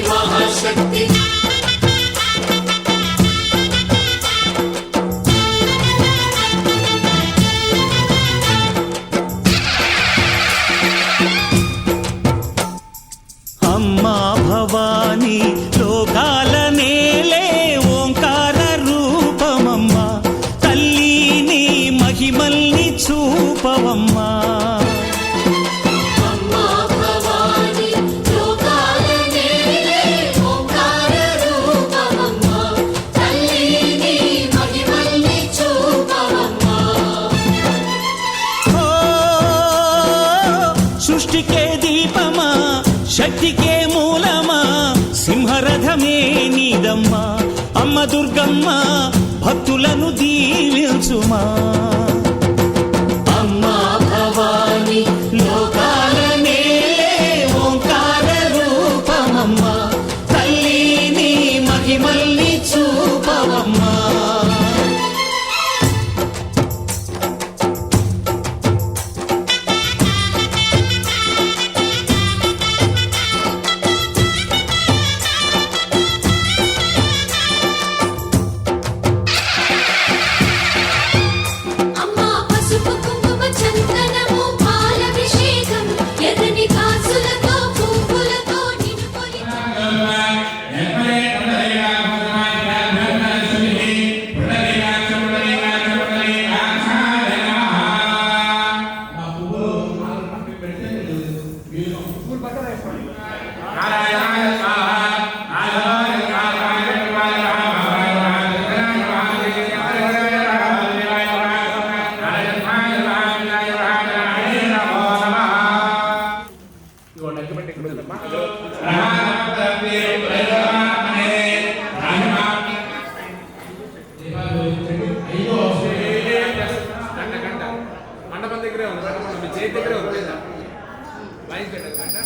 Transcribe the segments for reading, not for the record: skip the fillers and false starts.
महाशक्ति अम्मा भवानी लोकाल नेले ओंकार रूपमम्मा तल्ली महिमल्नि चूपवम्मा शक्ति के मूलमा सिंहरथमे नीदम्मा अम्म दुर्गम्म भक्तुలను దీవించుమా अम्मा भवानी लोकाल नेले ओंकार रूपमम्मा तल्ली नी महिमल्नि చూపవమ్మా మండపం దగ్గరే ఉంది చేతి దగ్గరే ఉంది లైన్ పెట్టండి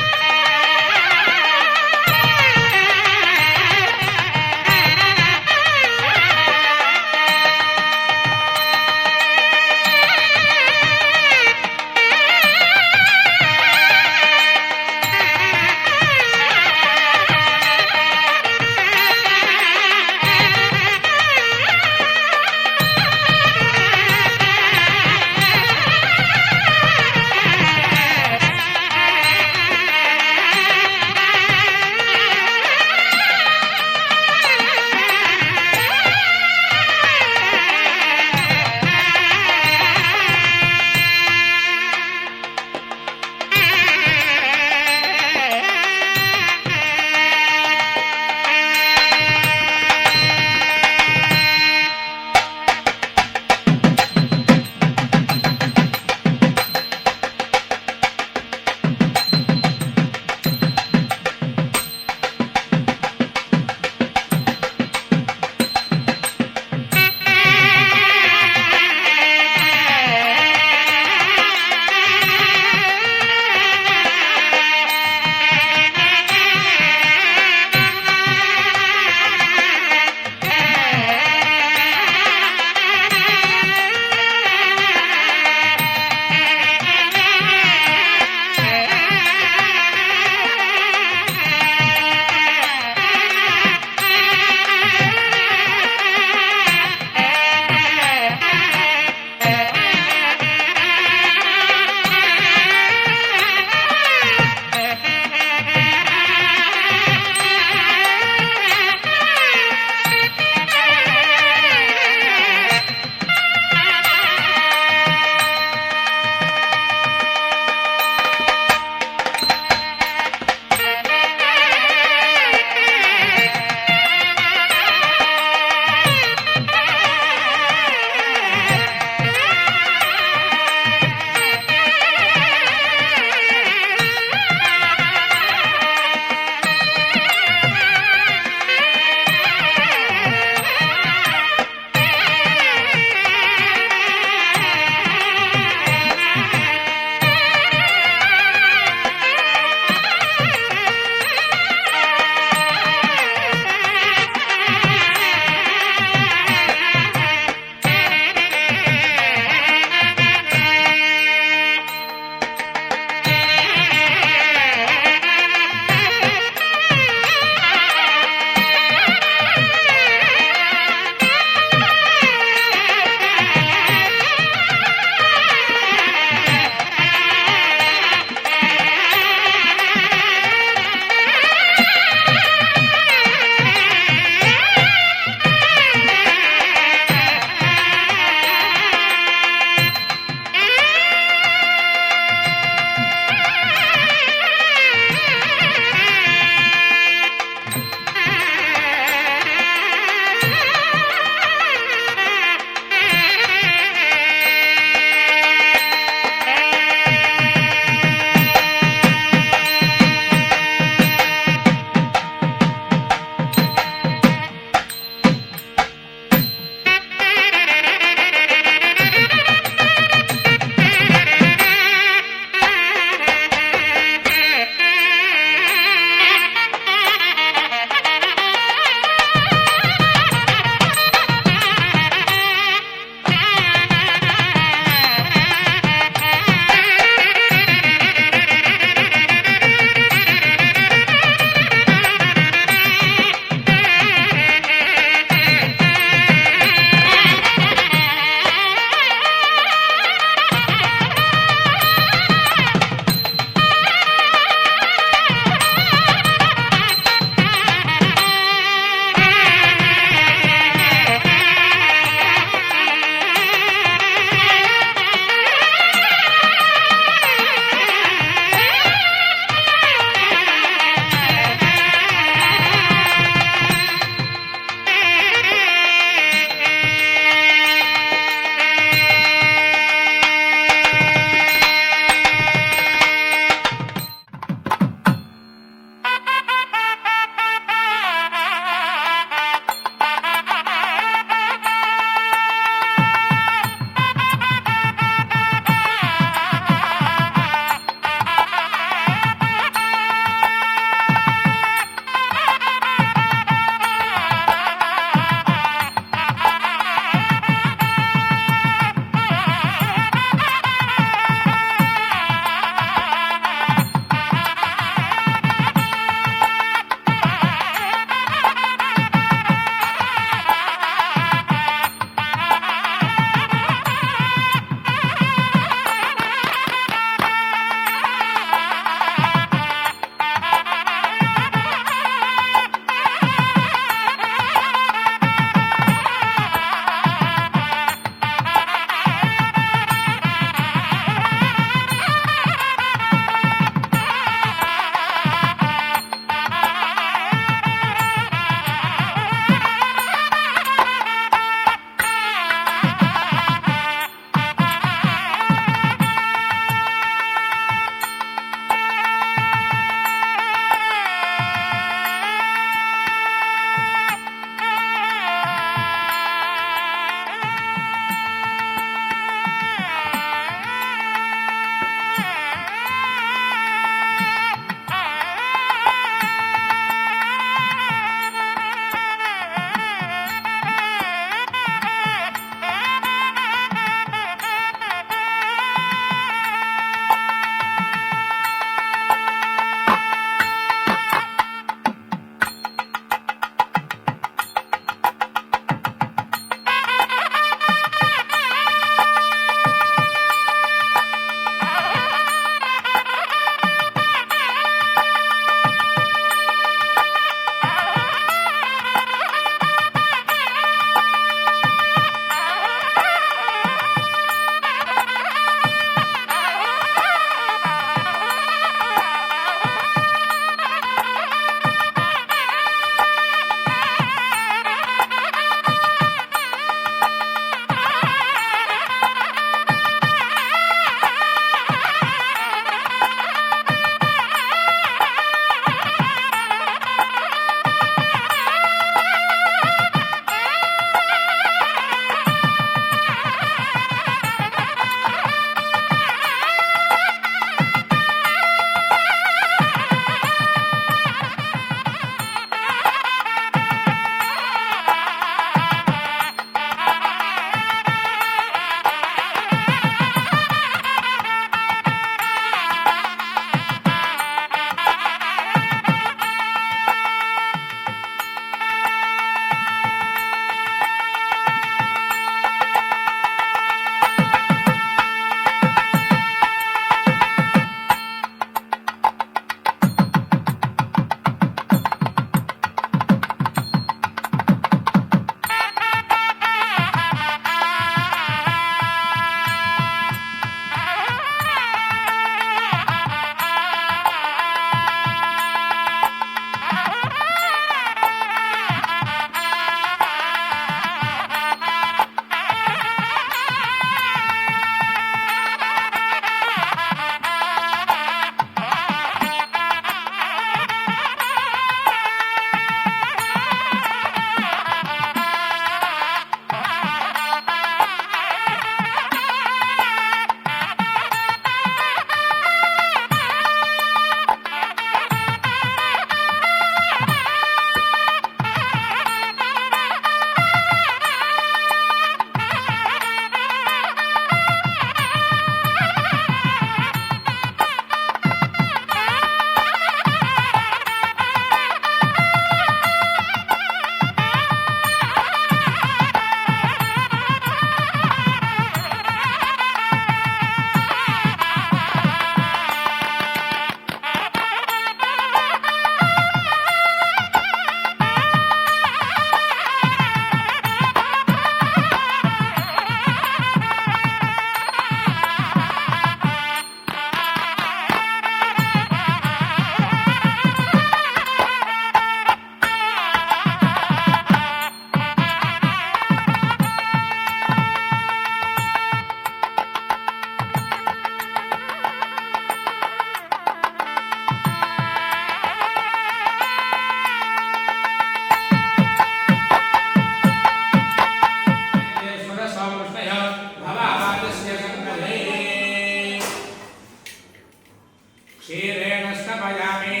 क्षीरेण स्नपयामि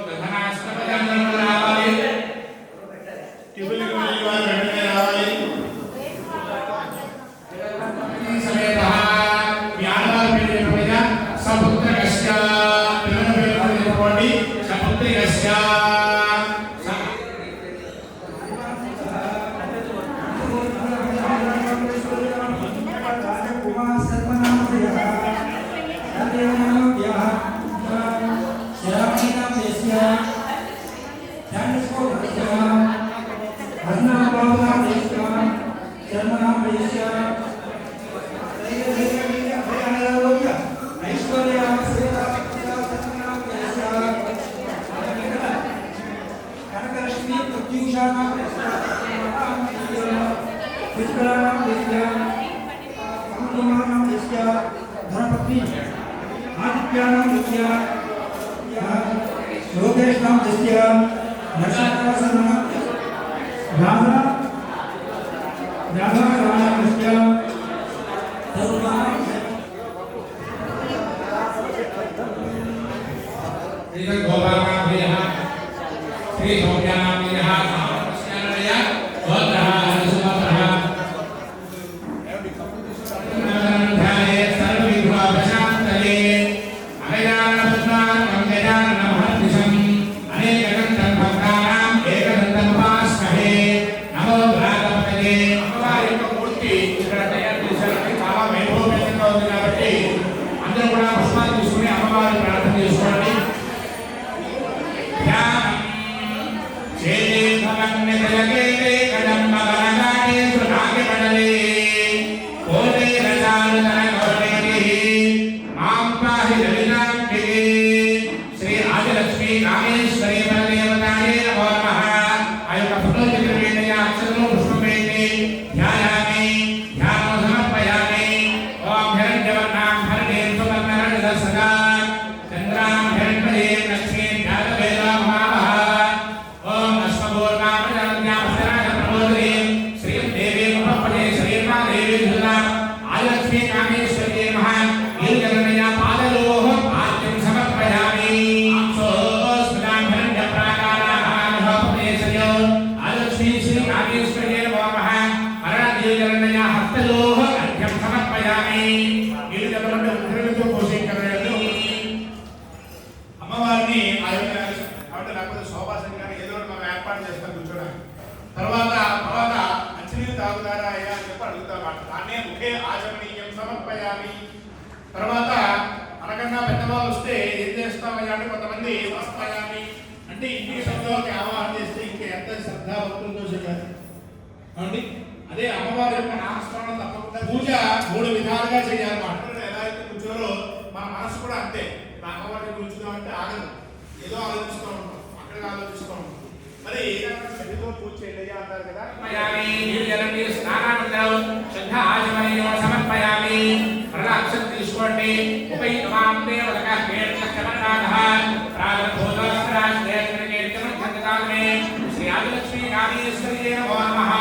दधनास्नपयामि समेतः ज्ञानार्पणेन सपुत्रकस्य सपुत्रिकस्य धनपत्नी आदित्यानां दस्य लोकेशनां दस्य नक्षत्रवासनां राधाराणां दस्य तरुणानां श्रीगोपालाभ्यः श्रीसौम्यानाभ्यः सामस्यानय गोत्रः सुमत्रः ध्याये सर्वविघ्नोपशान्तये अगजाननपद्मार्कं गजाननमहर्निशम् अनेकदन्तं भक्तानाम् एकदन्तमुपास्महे नमो भ्रातपतये అమ్మవారి యొక్క మూర్తి ఇక్కడ తయారు చేశారంటే చాలా వైభవపేతంగా ఉంది కాబట్టి అందరూ కూడా పుష్పాలు తీసుకుని అమ్మవారిని ప్రార్థన చేసుకోండి శ్రీ ఆదిలక్ష్మీ రామేశ్వరి పరదేవతాయే నమో నమః ఆ యొక్క ఫోటో చిత్రమేంటి అక్షరము పుష్పమేంటి ధ్యాయామి ధ్యానం సమర్పయామి ఓం హిరణ్యవర్ణాం హరిణీం సువర్ణరణ సదా చంద్రాం హిరణ్మయీం లక్ష్మీం ధ్యాతవేదాం మహామహ ఓం అశ్వపూర్ణాం ప్రజాన్యాం శరణాయ ప్రబోధినీం శ్రీం దేవీం ఉపపదే శ్రీమాదేవీ ధృతా ఆదిలక్ష్మీ కామేశ్వరీ నమః గిరిజనయ పాదలోహ ఆద్యం సమర్పయామి సోస్మినాం హిరణ్య ప్రాకారాః ఉపదేశయో ఆదిలక్ష్మీ శ్రీ కామేశ్వరీ నమో నమః మరణగిరిజనయ హస్తలోహ ఆద్యం సమర్పయామి గిరిజనులను ఉద్రవితో పోషించగలరు అమ్మవారిని కాబట్టి లేకపోతే శోభాసనం కానీ ఏదో ఒకటి మనం ఏర్పాటు చేస్తాం కూర్చోడానికి తర్వాత మంచినీళ్ళు తాగుతారా అయ్యా అని చెప్పి అడుగుతాం దాన్నే ముఖే ఆచమనీయం సమర్పయామి. తర్వాత మనకన్నా పెద్దవాళ్ళు వస్తే ఏం చేస్తామయ్యా అంటే కొంతమంది వస్తాయామి అంటే ఇంటికి శబ్దాలకి ఆవాహన చేస్తే ఇంకా ఎంత శ్రద్ధా భక్తులతో చేయాలి అండి. అదే అమ్మవారి యొక్క నామస్మరణ తప్పకుండా పూజ 3 విధాలుగా చేయాలన్నమాట. ఎలా అయితే కూర్చోరో మన మనసు కూడా అంతే. అమ్మవారిని కూర్చుందామంటే ఆగదు, ఏదో ఆలోచిస్తూ ఉంటాం, అక్కడికి ఆలోచిస్తూ ఉంటాం. మరి ఏదైనా చదివితో పూజ చేయాలి అంటారు కదా. సమర్పయామి ప్రలాక్షం తీసుకోండి. ఉపయుక్తమాం దేవతక కీర్తనకమనాః ప్రాగభూతోత్తరాశ్రేష్ఠకీర్తనకాలమే శ్రీ ఆదిలక్ష్మీ కామేశ్వరీ నమో నమః.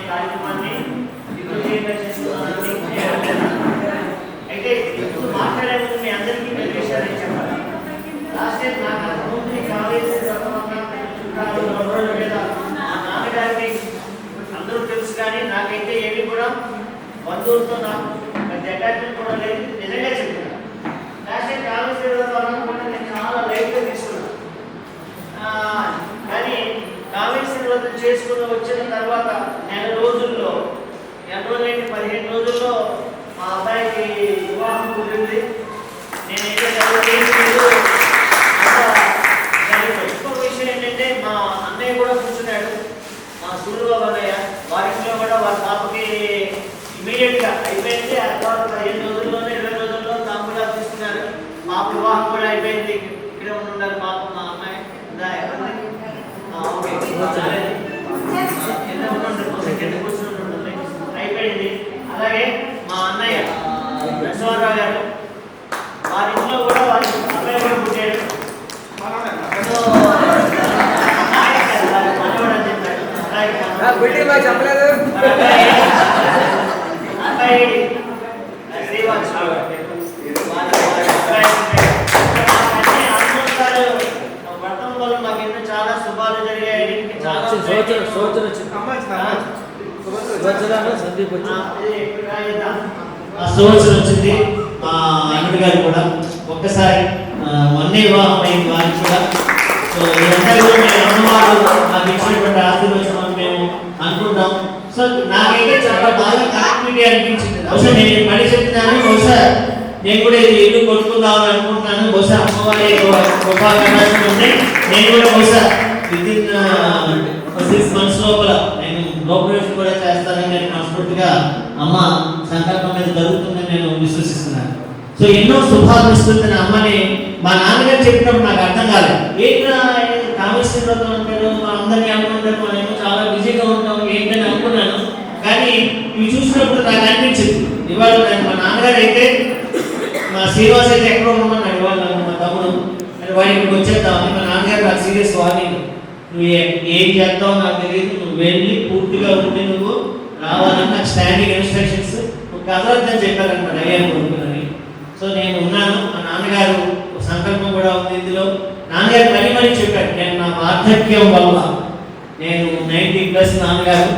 కార్యక్రమాన్ని దిగ్విజయంగా చేస్తున్నామని అయితే ఇప్పుడు మాట్లాడే ముందు మీ అందరికీ నేను విషయాలు చెప్పాలి. లాస్ట్ టైం నాకు అంతకుముందు కాలేజీ చుట్టాలు లేదా మా నాన్నగారికి అందరూ తెలుసు, కానీ నాకైతే ఏమి కూడా బంధువులతో నాకు అటాచ్మెంట్ కూడా లేదు. నిజంగా చెప్తున్నాను, లాస్ట్ టైం కాలేజీ కూడా నేను చాలా లైట్గా తీసుకున్నాను. కానీ కాలేజీ వ్రతం చేసుకుని వచ్చిన తర్వాత నెల రోజుల్లో 15 రోజుల్లో మా అబ్బాయికి వివాహం కుదిరింది. నేనైతే ఇంకొక విషయం ఏంటంటే మా అన్నయ్య కూడా కూర్చున్నాడు, మా సూర్యబాబు అన్నయ్య. వారింట్లో కూడా వారి పాపకి ఇమీడియట్గా అయిపోయింది. ఆ తర్వాత 15 రోజుల్లోనే 20 రోజుల్లో తాము కూడా తీసుకున్నారు. పాప వివాహం కూడా అయిపోయింది. ఇక్కడే ఉన్నారు పాప, మా అమ్మాయి అయిపోయింది. అలాగే మా అన్నయ్య నరసింహారావు గారు, వారి ఇంట్లో కూడా వారి అబ్బాయి కూడా పుట్టాడు. అబ్బాయి శ్రీవాస్ వ్రతం వల్ల మాకు ఎన్నో చాలా శుభాలు జరిగాయి. చాలా సంవత్సరం వచ్చింది. మా అల్లుడు గారు కూడా ఒక్కసారి మొన్నే వివాహం అయింది వారికి కూడా. సో ఇదంతా కూడా మేము అమ్మవారు నాకు ఇచ్చినటువంటి ఆశీర్వచనం మేము అనుకుంటాం. సో నాకైతే చాలా బాగా కనెక్టివిటీ అనిపించింది. బహుశా నేను పని చెప్తున్నాను, బహుశా నేను కూడా ఇది ఇల్లు కొట్టుకుందామని అనుకుంటున్నాను. బహుశా అమ్మవారి గొప్ప కటాక్షం ఉంది. నేను కూడా బహుశా వితిన్ 6 months లోపల నేను గృహప్రవేశం కూడా చేస్తానని నేను మనస్ఫూర్తిగా అమ్మ సంకల్పం మీద జరుగుతుందని నేను విశ్వసిస్తున్నాను. సో ఎన్నో శుభాలు ఇస్తుందని అమ్మని మా నాన్నగారు చెప్పినప్పుడు నాకు అర్థం కాలేదు. ఏంటో కామేశ్వర వ్రతం అంటారు, మా అందరినీ అనుకుంటారు, మనం చాలా బిజీగా ఉంటాం ఏంటని అనుకున్నాను. కానీ ఇవి చూసినప్పుడు నాకు అనిపించింది ఇవాళ మా నాన్నగారు అయితే మా శ్రీనివాస్ అయితే ఎక్కడో ఉండమన్నాడు ఇవాళ మా తమ్ముడు అంటే వాడు ఇక్కడికి వచ్చేద్దామని. మా నాన్నగారు నాకు సీరియస్ వార్నింగ్, నువ్వు ఏం చేస్తావు నాకు తెలియదు, నువ్వు వెళ్ళి పూర్తిగా ఉండి నువ్వు రావాలని నాకు స్టాండింగ్ ఇన్స్ట్రక్షన్స్ కదలొద్దని చెప్పారనమాట అయ్యాను కొడుకులని. సో నేను ఉన్నాను. మా నాన్నగారు సంకల్పం కూడా ఉంది ఇందులో. నాన్నగారు మరీ చెప్పారు, నేను నా వార్ధక్యం వల్ల నేను 90+ నాన్నగారు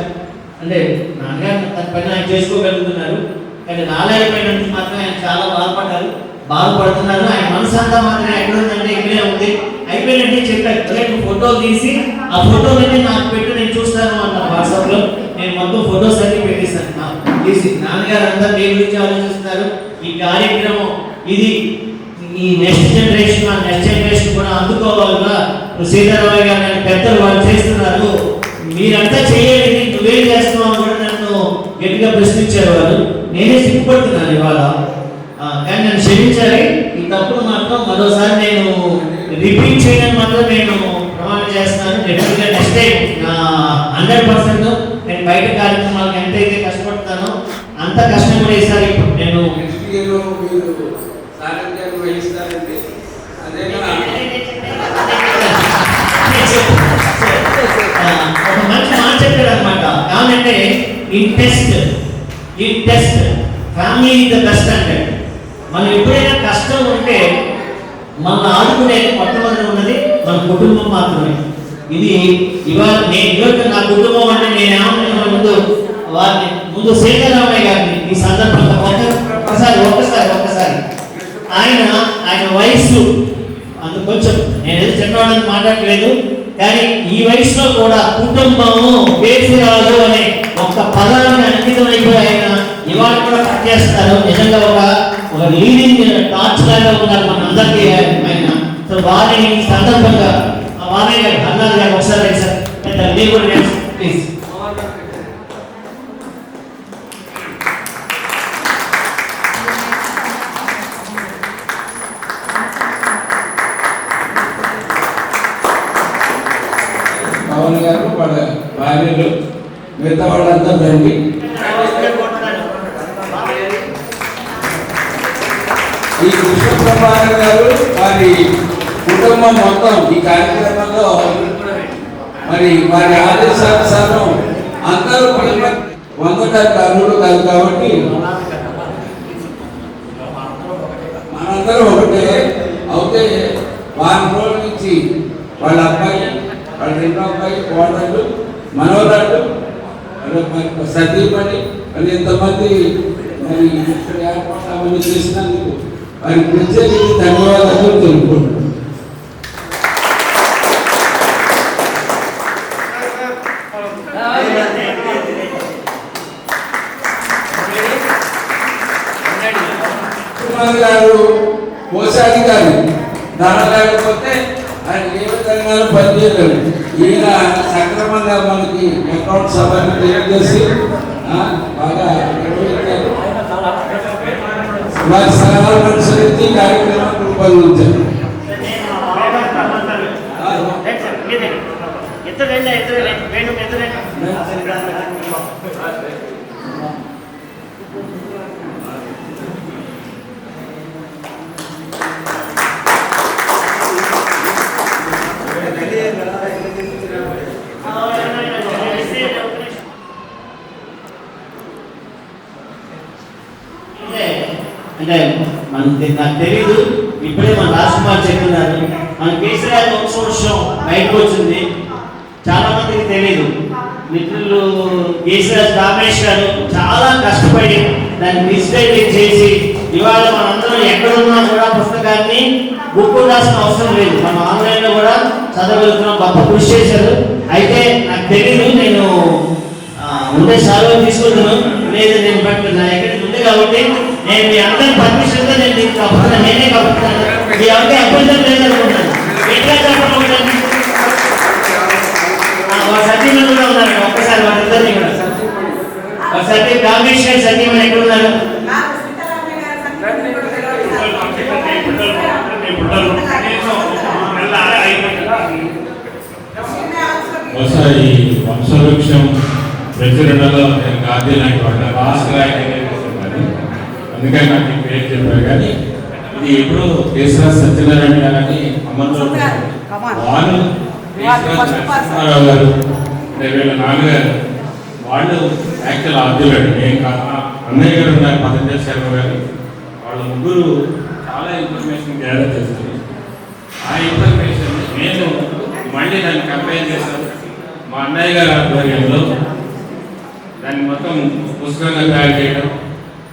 అంటే నాన్నగారు తన పని ఆయన చేసుకోగలుగుతున్నారు, కానీ రాలేకపోయినందుకు మాత్రం ఆయన చాలా బాధపడుతున్నారు. ఆయన మనసు అంతా మాత్రం ఎక్కడ ఉందంటే ఇక్కడే ఉంది. అయిపోయినట్టే చెప్పారు, నువ్వు ఫోటో తీసి ఆ ఫోటోలన్నీ నాకు పెట్టు, నేను చూస్తాను అన్నారు వాట్సాప్లో. నేను మొత్తం ఫొటోస్ అన్ని పెట్టిస్తాను తీసి. నాన్నగారు అంతా మీ గురించి ఆలోచిస్తున్నారు. ఈ కార్యక్రమం ఇది ఈ నెక్స్ట్ జనరేషన్ కూడా అందుకోవాలిగా. సీతారామయ్య గారు నన్ను పెద్దలు వాళ్ళు చేస్తున్నారు, మీరంతా చేయాలి, నువ్వేం చేస్తున్నావు కూడా నన్ను గట్టిగా ప్రశ్నించారు వాళ్ళు. నేనే సిగ్గుపడుతున్నాను ఇవాళ, కానీ నన్ను క్షమించాలి. ఈ తప్పును మాత్రం మరోసారి నేను రిపీట్ చేయడానికి మాత్రం నేను ప్రమాణం చేస్తున్నాను. డెఫినెట్గా నెక్స్ట్ టైం 100% నేను బయట కార్యక్రమాలకు ఎంతైతే కష్టపడతానో అంత కష్టం కూడా ఈసారి నేను ఒక మంచి మాట చెప్పారు అనమాట. ఏమంటే in test family is the best అంటే. మనం ఎప్పుడైనా కష్టం ఉంటే మన ఆదుకునేది మొట్టమొదటి ఉన్నది మన కుటుంబం మాత్రమే. ఇది ఇవాళ నేను నా కుటుంబం అంటే నేను ఏమన్నా ముందు సీతారామయ్య గారిని ఈ సందర్భంగా ఒక్కసారి ఆయన వయస్సు అందు కొంచెం నేను చిన్నవాళ్ళని మాట్లాడలేదు, కానీ ఈ వయసులో కూడా కుటుంబము పేసిరాదు అనే ఒక్క పదాన్ని అంకితమైపోయి ఆయన ఇవాళ కూడా పనిచేస్తారు. నిజంగా ఒక లీడింగ్ టార్చ్ లాగా ఉన్నారు మన అందరికీ ఆయన. సో వారిని ఈ సందర్భంగా వారి గారు అన్నారు గారు ఒకసారి సార్ మీరు కూడా ప్లీజ్. పవన్ గారు వాళ్ళ భార్యలు మిగతా వాళ్ళంతా రండి. ఈ కృష్ణప్రభాకర్ గారు వారి కుటుంబం మొత్తం ఈ కార్యక్రమంలో మరి వారి ఆదేశానుసారం అందరూ పొందడానికి అర్హులు కాదు కాబట్టి మనందరం ఒకటే అవుతే వారం రోజుల నుంచి వాళ్ళ అబ్బాయి వాళ్ళ రెండో అబ్బాయి కోడళ్ళు మనవరాళ్ళు సతీమణి మరి ఎంతమంది మరి ఇక్కడ ఏర్పాటు అవన్నీ చేసినందుకు వారి ప్రత్యేక ధన్యవాదాలు తెలుపుకుంటున్నాను. గారు కోశాధికారి ధర లేకపోతే ఆయన ఏ విధంగా పనిచేయలేరు. ఈయన సక్రమంగా మనకి అకౌంట్ సభను తెలియజేసి బాగా నిర్వహించారు. వారి సలహాలను అనుసరించి కార్యక్రమాన్ని రూపొందించారు. అంటే మనకి నాకు తెలీదు, ఇప్పుడే మన రాజకుమార్ చెప్తున్నారు. మన కేసీఆర్ వంశం బయటకు వచ్చింది, చాలా మందికి తెలియదు. మిత్రులు కేసీఆర్ రమేష్ గారు చాలా కష్టపడి దాన్ని డిజిటైజ్ చేసి ఇవాళ మనందరం ఎక్కడున్నా కూడా పుస్తకాన్ని బుక్ రాసిన అవసరం లేదు, మనం ఆన్లైన్లో కూడా చదవగలుగుతున్నాం. గొప్ప కృషి చేశారు. అయితే నాకు తెలీదు, నేను ఉండే సెలవు తీసుకుంటున్నాను. లేదు నేను నా ఎక్కడికి ఉంది కాబట్టి నేను మీ అందరి పర్మిషన్తో నేను దీనికి కప్పుతున్నాను. నేనే కప్పుతున్నాను. మీ ఎవరికి అభ్యంతరం లేదనుకుంటాను. ఎట్లా చెప్పకుండా సత్యమని కూడా ఉన్నారు. ఒక్కసారి వాళ్ళిద్దరిని కూడా సత్యం రామేష్ గారు సత్యమని ఎక్కడ ఉన్నారు? బహుశా ఈ వంశవృక్షం ప్రచురణలో నేను గాంధీ లాంటి వాడు భాస్కర్ అందుకని నాకు ఈ పేరు చెప్పారు. కానీ ఇది ఎప్పుడు కేసీఆర్ సత్యనారాయణ గారని అమ్మతో వాళ్ళు నరసింహారావు గారు వీళ్ళ నాన్నగారు వాళ్ళు యాక్చువల్ ఆద్యులండి. నేను అన్నయ్య గారు ఉన్నారు పతంజలి శర్మ గారు. వాళ్ళ ముగ్గురు చాలా ఇన్ఫర్మేషన్ గ్యాదర్ చేస్తారు. ఆ ఇన్ఫర్మేషన్ నేను మళ్ళీ దాన్ని కంపేర్ చేశాను. మా అన్నయ్య గారి ఆధ్వర్యంలో దాన్ని మొత్తం పుస్తకంగా తయారు చేయడం.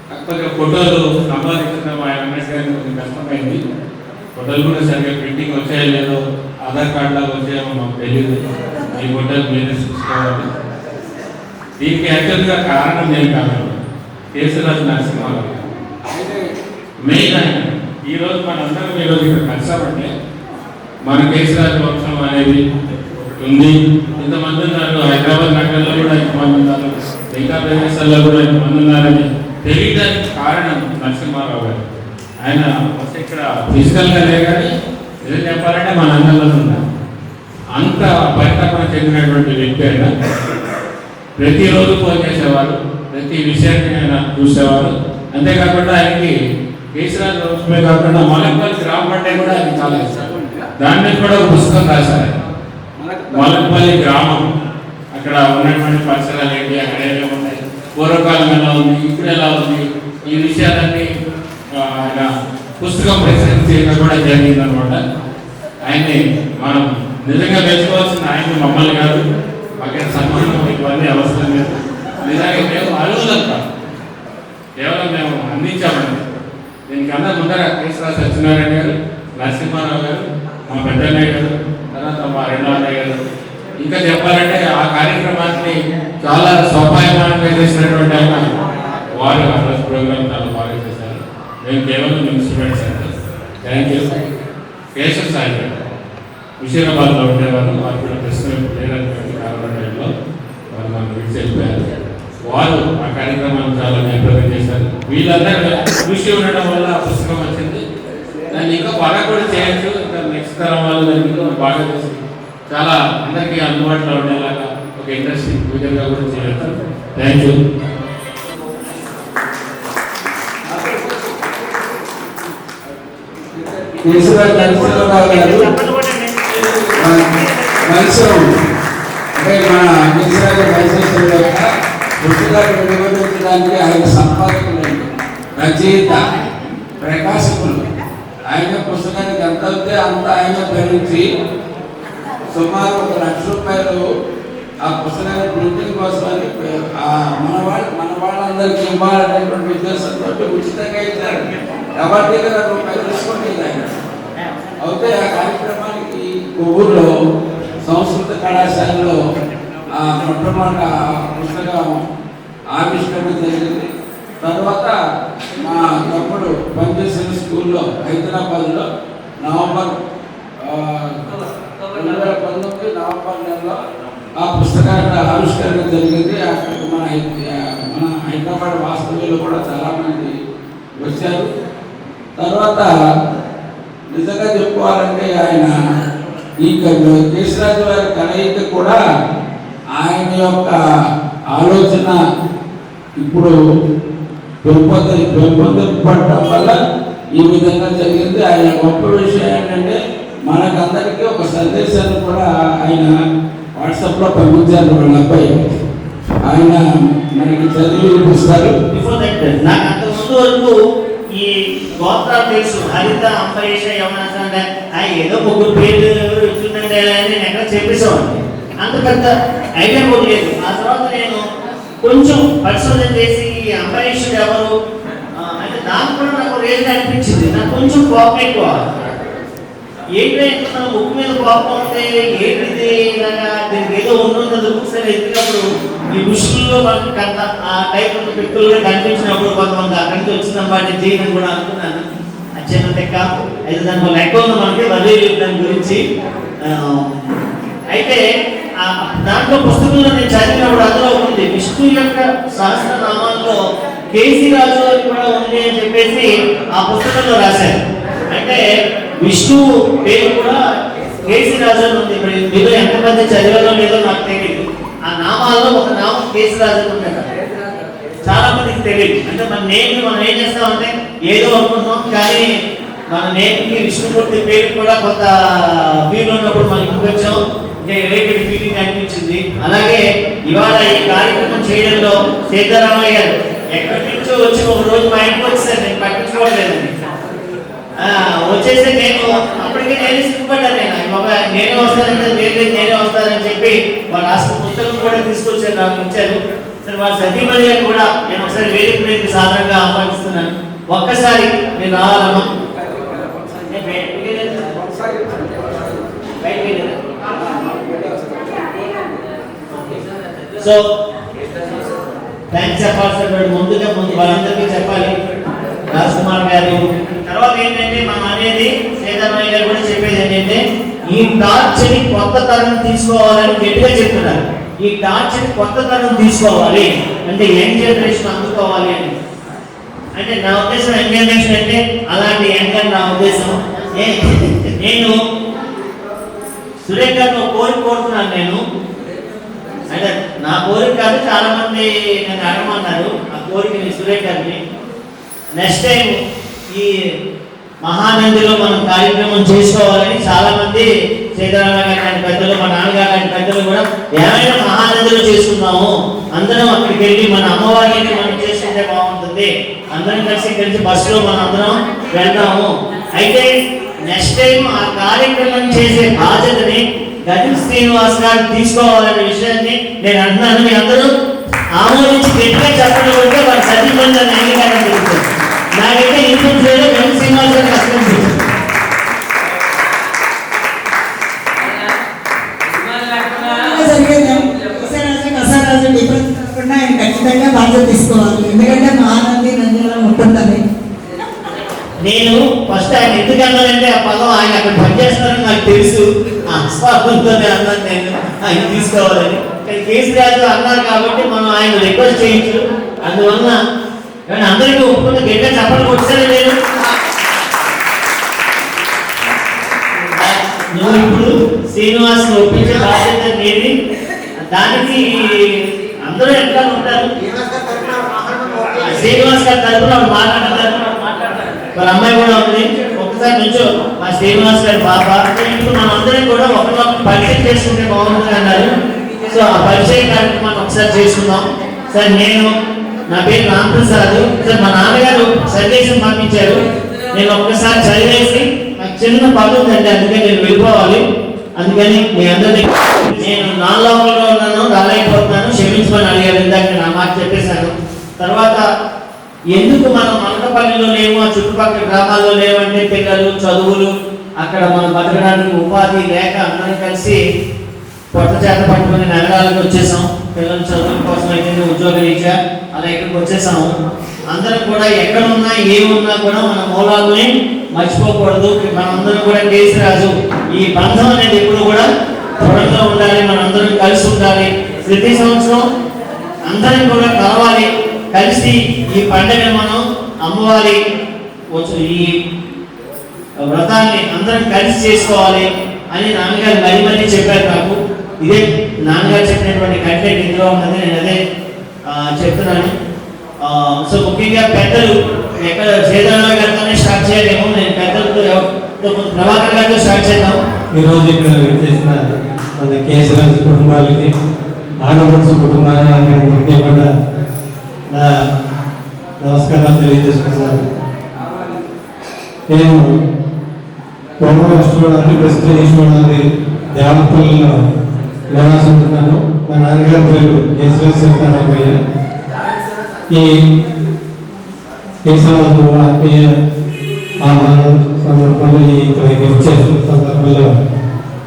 కాకపోతే ఫోటోలు సంపాదించడం ఆయన అన్నయ్య గారికి కొంచెం కష్టమైంది. ఫోటోలు కూడా సరిగ్గా ప్రింటింగ్ వచ్చాయో లేదో, ఆధార్ కార్డులాగా వచ్చాయో మాకు తెలియదు. ఈ ఫోటోలు మీరే చూసుకోవాలి. దీనికి యాక్చువల్గా కారణం ఏం కాదు, కేసీరాజు నరసింహారావు మెయిన్ ఆయన. ఈరోజు మనందరం ఈరోజు ఇక్కడ కలిసామంటే మన కేసీరాజు వంశం అనేది ఒకటి ఉంది. ఇంతమంది ఉన్నారు, హైదరాబాద్ నగరంలో కూడా ఇంతమంది ఉన్నారు, ఇంకా ప్రదేశాల్లో కూడా ఇంతమంది ఉన్నారని తెలియడానికి కారణం నరసింహారావు గారు. ఆయన ఇక్కడ ఫిజికల్గా లే కానీ నిజం చెప్పాలంటే మన అందరిలో ఉన్నారు. అంత పరికల్పన చెందినటువంటి వ్యక్తి అయినా ప్రతిరోజు ఫోన్ చేసేవారు, ప్రతి విషయాన్ని ఆయన చూసేవారు. అంతేకాకుండా ఆయనకి కేసీఆర్ వంశమే కాకుండా మలక్పల్లి గ్రామం అంటే కూడా ఆయన చాలా ఇష్టం. దాని మీద కూడా ఒక పుస్తకం రాశారు. మలక్పల్లి గ్రామం అక్కడ ఉన్నటువంటి పరిసరాలు ఏంటి, అక్కడ ఏమేమి ఉన్నాయి, పూర్వకాలం ఎలా ఉంది, ఇప్పుడు ఎలా ఉంది, ఈ విషయాలన్నీ ఆయన పుస్తకం ప్రచురణ చేయడం కూడా జరిగిందనమాట. ఆయన్ని మనం నిజంగా మెచ్చుకోవాల్సిన ఆయన మమ్మల్ని కాదు, మాకు సన్మానం ఇవన్నీ అవసరం లేదు. నిజంగా మేము అడుగుదాం కాదు, కేవలం మేము అందించామండి. దీనికన్నా ముందర కేసీఆర్ సత్యనారాయణ గారు, నరసింహారావు గారు, మా పెద్దన్నయ్య గారు, తర్వాత మా రెండో అన్నయ్య గారు, ఇంకా చెప్పాలంటే ఆ కార్యక్రమాన్ని చాలా స్వపాయమానంగా చేసినటువంటి ఆయన వారు ఆ రోజు ప్రోగ్రామ్ చాలా బాగా చేశారు. మేము కేవలం ఇన్స్ట్రుమెంట్స్ అంటే థ్యాంక్ యూ. కేశవ సాయి గారు హుషీరాబాద్లో ఉండేవారు, వారు కూడా ప్రశ్న లేనటువంటి కారణంలో వారు మనకు విడిచి వెళ్ళిపోయారు. వారు ఆ కార్యక్రమాన్ని చాలా నిర్వహణ చేశారు. వీళ్ళందరూ కృషి ఉండడం వల్ల ఆ పుస్తకం వచ్చింది. దాన్ని ఇంకా బాగా కూడా చేయొచ్చు. ఇంకా నెక్స్ట్ తరం వాళ్ళు దాన్ని ఇంకా బాగా చేసి చాలా అందరికీ అందుబాటులో ఉండేలాగా ఒక ఇండస్ట్రీ విధంగా కూడా చేయొచ్చు. Thank you. కేసీఆర్ నరసింహారావు గారు వంశం అంటే మన కేసీఆర్ వైశ్వేశ్వరుడు యొక్క పుస్తకాలు విడుదలడానికి ఆయన సంపాదకులండి, రచయిత, ప్రకాశకులు. ఆయన పుస్తకానికి ఎంత అవుతే అంత ఆయన భరించి సుమారు 1 లక్ష రూపాయలు ఆ పుస్తకాన్ని ప్రింటింగ్ కోసం అని మన వాళ్ళందరికీ ఇవ్వాలనేటువంటి ఉద్దేశంతో ఉచితంగా ఇచ్చారు. ఎవరి దగ్గర రూపాయలు తీసుకోలేదు ఆయన. అయితే ఆ కార్యక్రమానికి కొవ్వూరులో సంస్కృత కళాశాలలో మొట్టమొదట పుస్తకం ఆవిష్కరణ జరిగింది. తర్వాత మా తమ్ముడు పనిచేసిన స్కూల్లో హైదరాబాద్లో నవంబర్ 2019 నవంబర్ నెలలో ఆ పుస్తకాల ఆవిష్కరణ జరిగింది. అక్కడికి మన హైదరాబాద్ వాస్తవ్యులు కూడా చాలామంది వచ్చారు. తర్వాత నిజంగా చెప్పుకోవాలంటే ఆయన ఈ కేశరాజు వారి కలయిక కూడా ఆయన యొక్క ఆలోచన ఇప్పుడు పెంపొందింపడటం వల్ల ఈ విధంగా జరిగింది. ఆయన గొప్ప విషయం ఏంటంటే మనకందరికీ ఒక సందేశాన్ని కూడా ఆయన వాట్సాప్లో పంపించారు. వాళ్ళ అబ్బాయి ఆయన మనకి చదివి వినిపిస్తారు. నాకు అంత ముందు వరకు ఈ గోత్రాలు తెలుసు, హరిత, అంబరీష, యమనాథ అంటే ఏదో 3 పేర్లు ఇచ్చిందంటే నేను ఎక్కడ చెప్పేసామండి. అంత పెద్ద ఐడియా కూడా లేదు. ఆ తర్వాత నేను కొంచెం పరిశోధన చేసి అంబరీషుడు ఎవరు అంటే దానికి కూడా నాకు రేజ్ అనిపించింది. నాకు కొంచెం కోపం ఎక్కువ. ఏంటంటే మన ముక్కు మీద కోపం ఉంటే ఏంటిది ఇలాగా దీనికి ఏదో ఉన్నది ఒకసారి ఎత్తినప్పుడు ఈ ముష్టిలో మనకి ఆ టైప్ ఉన్న వ్యక్తులు కూడా కనిపించినప్పుడు కొంతమంది అక్కడి నుంచి వచ్చిన వాటిని చేయడం కూడా అనుకున్నాను. చిన్న లెక్క అయితే దాని లెక్క ఉంది మనకి వదే దాని గురించి. అయితే దాంట్లో పుస్తకంలో నేను చదివినప్పుడు అందులో ఉంది విష్ణు యొక్క సహస్రనామాల్లో కేసీ రాజు అని కూడా ఉంది అని చెప్పేసి ఆ పుస్తకంలో రాశారు. అంటే విష్ణు పేరు కూడా కేసీ రాజు అని ఉంది. ఇప్పుడు మీలో ఎంతమంది చదివాలో లేదో నాకు తెలియదు. ఆ నామాల్లో ఒక నామం కేసీ రాజు ఉంది కదా, చాలా మందికి తెలియదు. అంటే మన నేమ్ మనం ఏం చేస్తామంటే ఏదో అనుకుంటున్నాం, కానీ మన నేమ్కి విష్ణుమూర్తి పేరు కూడా కొంత ఫీల్ ఉన్నప్పుడు మనకి కొంచెం రిలేటెడ్ ఫీలింగ్ అనిపించింది. అలాగే ఇవాళ ఈ కార్యక్రమం చేయడంలో సీతారామయ్య గారు ఎక్కడి నుంచో వచ్చి ఒక రోజు మా ఇంటికి వచ్చేసారు. నేను పట్టించుకోవట్లేదండి. వచ్చేస్తే నేను అప్పటికే నేనే సిగ్గుపడ్డాను. నేనే వస్తానంటే నేనే వస్తానని చెప్పి వాళ్ళ రాష్ట్ర పుస్తకం కూడా తీసుకొచ్చారు, నాకు ఇచ్చారు. సరే వాళ్ళ సతీమణి గారు కూడా నేను ఒకసారి వేదిక మీద సాధారణంగా ఆహ్వానిస్తున్నాను. ఒక్కసారి నేను రావాలమ్మా. సో థ్యాంక్స్ చెప్పాల్సిన ముందు వాళ్ళందరికీ చెప్పాలి. రాజ్ కుమార్ గారు తర్వాత ఏంటంటే మనం అనేది సీతారామయ్య గారు కూడా చెప్పేది ఏంటంటే ఈ టార్చ్ని కొత్త తరం తీసుకోవాలని గట్టిగా చెప్తున్నారు. ఈ టార్చ్ని కొత్త తరం తీసుకోవాలి అంటే యంగ్ జనరేషన్ అందుకోవాలి అని. అంటే నా ఉద్దేశం యంగ్ జనరేషన్ అంటే అలాంటి యంగ్ అని నా ఉద్దేశం. నేను సురేష్ గారిని ఒక కోరిక కోరుతున్నాను. నేను అంటే నా కోరిక కాదు, చాలా మంది నన్ను అడగమన్నారు ఆ కోరికని సురేష్ గారిని. నెక్స్ట్ టైం ఈ మహానందిలో మనం కార్యక్రమం చేసుకోవాలని చాలా మంది సీతారామయ్య గారి పెద్దలు, మా నాన్నగారు లాంటి పెద్దలు కూడా ఏమైనా మహానందిలో చేసుకున్నాము, అందరం అక్కడికి వెళ్ళి మన అమ్మవారిని మనం చేసుకుంటే బాగుంటుంది, అందరం కలిసి బస్సులో మనం అందరం వెళ్దాము. అయితే నెక్స్ట్ టైం ఆ కార్యక్రమం చేసే బాధ్యతని గజల్ శ్రీనివాస్ గారు తీసుకోవాలనే విషయాన్ని నేను అంటున్నాను. మీ అందరూ ఆమోదించి గట్టిగా చెప్పడం ఉంటే వాళ్ళ సతీమణి అంగీకారం జరుగుతుంది. నాకైతే ఇన్పుట్ లేదు, గజల్ శ్రీనివాస్ గారు కష్టం ఆయన ఖచ్చితంగా బాధ్యత తీసుకోవాలి. ఎందుకంటే మహానంది నందిలో ఉంటుందని నేను ఫస్ట్ ఆయన ఎందుకు అన్నానంటే ఆ పదం ఆయన అక్కడ పనిచేస్తున్నారని నాకు తెలుసు. ఆస్వాదంతోనే అన్నాను నేను ఆయన తీసుకోవాలని. కానీ కేసీఆర్ అన్నారు కాబట్టి మనం ఆయన రిక్వెస్ట్ చేయొచ్చు. అందువల్ల అందరికీ ఒప్పుకున్న గట్టిగా చెప్పడం వచ్చాను నేను. నువ్వు ఇప్పుడు శ్రీనివాస్ ఒప్పించే బాధ్యత నీది. దానికి అందరూ ఎట్లా ఉంటారు. శ్రీనివాస్ గారి తరఫున మాట్లాడతారు. వాళ్ళ అమ్మాయి కూడా ఉంది. ఒకసారి నుంచో మా శ్రీనివాస్ గారి పాప. ఇప్పుడు మనం అందరం కూడా ఒకరినొకరు పరిచయం చేసుకుంటే బాగుంటుంది అన్నారు. సో ఆ పరిచయ కార్యక్రమాన్ని ఒకసారి చేసుకుందాం. సార్ నా పేరు రామప్రసాద్. సార్ మా నాన్నగారు సందేశం పంపించారు, నేను ఒక్కసారి చదివేసి నాకు చిన్న పని ఉందండి, అందుకని నేను వెళ్ళిపోవాలి. అందుకని మీ అందరినీ నేను నా లోపల ఉన్నాను, రాలేకపోతున్నాను, క్షమించమని అడిగారు. ఇందాక నేను ఆ మాట చెప్పేశాను. తర్వాత ఎందుకు మనం మనకపల్లిలో లేము, ఆ చుట్టుపక్కల గ్రామాల్లో లేవంటే పిల్లలు చదువులు, అక్కడ మనం బతకడానికి ఉపాధి లేక అందరం కలిసి పొట్ట చేత పట్టుకుని నగరాలకు వచ్చేసాం. పిల్లల చదువుల కోసం అయితే ఉద్యోగ రీత్యా అలా ఇక్కడికి వచ్చేసాము. అందరం కూడా ఎక్కడున్నా ఏమున్నా కూడా మన మూలాలని మర్చిపోకూడదు. మనందరం కూడా కేసీరాజు ఈ బంధం అనేది ఎప్పుడు కూడా దృఢంగా ఉండాలి, మనందరం కలిసి ఉండాలి. ప్రతి సంవత్సరం అందరం కూడా కలవాలి, కలిసి ఈ పండుగ మనం అమ్మవాలి, ఈ వ్రతాన్ని అందరం కలిసి చేసుకోవాలి అని నాన్నగారు మరీ చెప్పారు నాకు. ఇదే నాన్నగారు చెప్పినటువంటి కంటెంట్ ఇందులో ఉన్నది, నేను అదే చెప్తున్నాను. సో ముఖ్యంగా పెద్దలు ఎక్కడ శ్రీధరరావు గారితోనే స్టార్ట్ చేయలేము, నేను పెద్దలతో ప్రభాకర్ గారితో స్టార్ట్ చేద్దాం. ఈరోజు ఇక్కడ చేసిన మన కేసీరాజు కుటుంబాలకి, ఆడపడుచు కుటుంబానికి కూడా నా నమస్కారాలు తెలియజేసుకున్నాను. నేను కోమరాష్ట్రంలోని ప్రస్తుతం దేవపల్లిలో నివాసించున్నాను. మా నాన్నగారి పేరు కేసీరాజు సీతారామయ్య. ఈ కేశవరాజు ఆత్మీయ ఆహ్వానం సందర్భంలో ఇక్కడికి వచ్చేసిన సందర్భంలో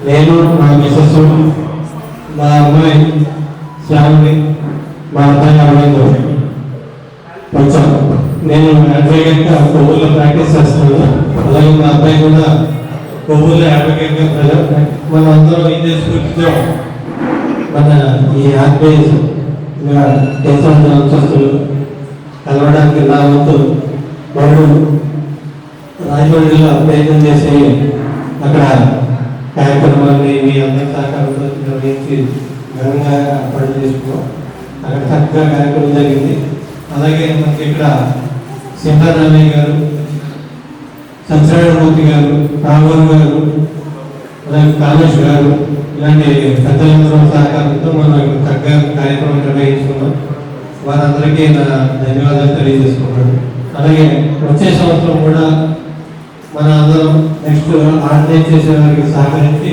నేను, మా మిసెస్, మా అమ్మాయి శ్యామిని, మా అబ్బాయి అమ్మాయితో వచ్చాను. నేను అడ్వకేట్గా కొవ్వూరులో ప్రాక్టీస్ చేస్తున్నాను. అలాగే మా అబ్బాయి కూడా కొవ్వూరులో అడ్వకేట్గా మనం అందరం ఇదే స్ఫూర్తితో మన ఈ ఆత్మీయ దేశస్తులు కలవడానికి నా వంతు వాళ్ళు రాజమండ్రిలో ప్రయత్నం చేసి అక్కడ కార్యక్రమాన్ని మీ అందరి సహకారంతో నిర్వహించి ఘనంగా ఏర్పాటు చేసుకున్నాం. అక్కడ చక్కగా కార్యక్రమం జరిగింది. అలాగే మనకి ఇక్కడ సీతారామయ్య గారు, సత్యనారాయణమూర్తి గారు, రాఘవన్ గారు, అలాగే కామేష్ గారు ఇలాంటి పెద్దలందరూ సహకారంతో మనం చక్కగా కార్యక్రమం నిర్వహించుకున్నాం. వారందరికీ నా ధన్యవాదాలు తెలియజేసుకున్నాను. అలాగే వచ్చే సంవత్సరం కూడా మన అందరం నెక్స్ట్ ఆర్గనైజ్ చేసే వారికి సహకరించి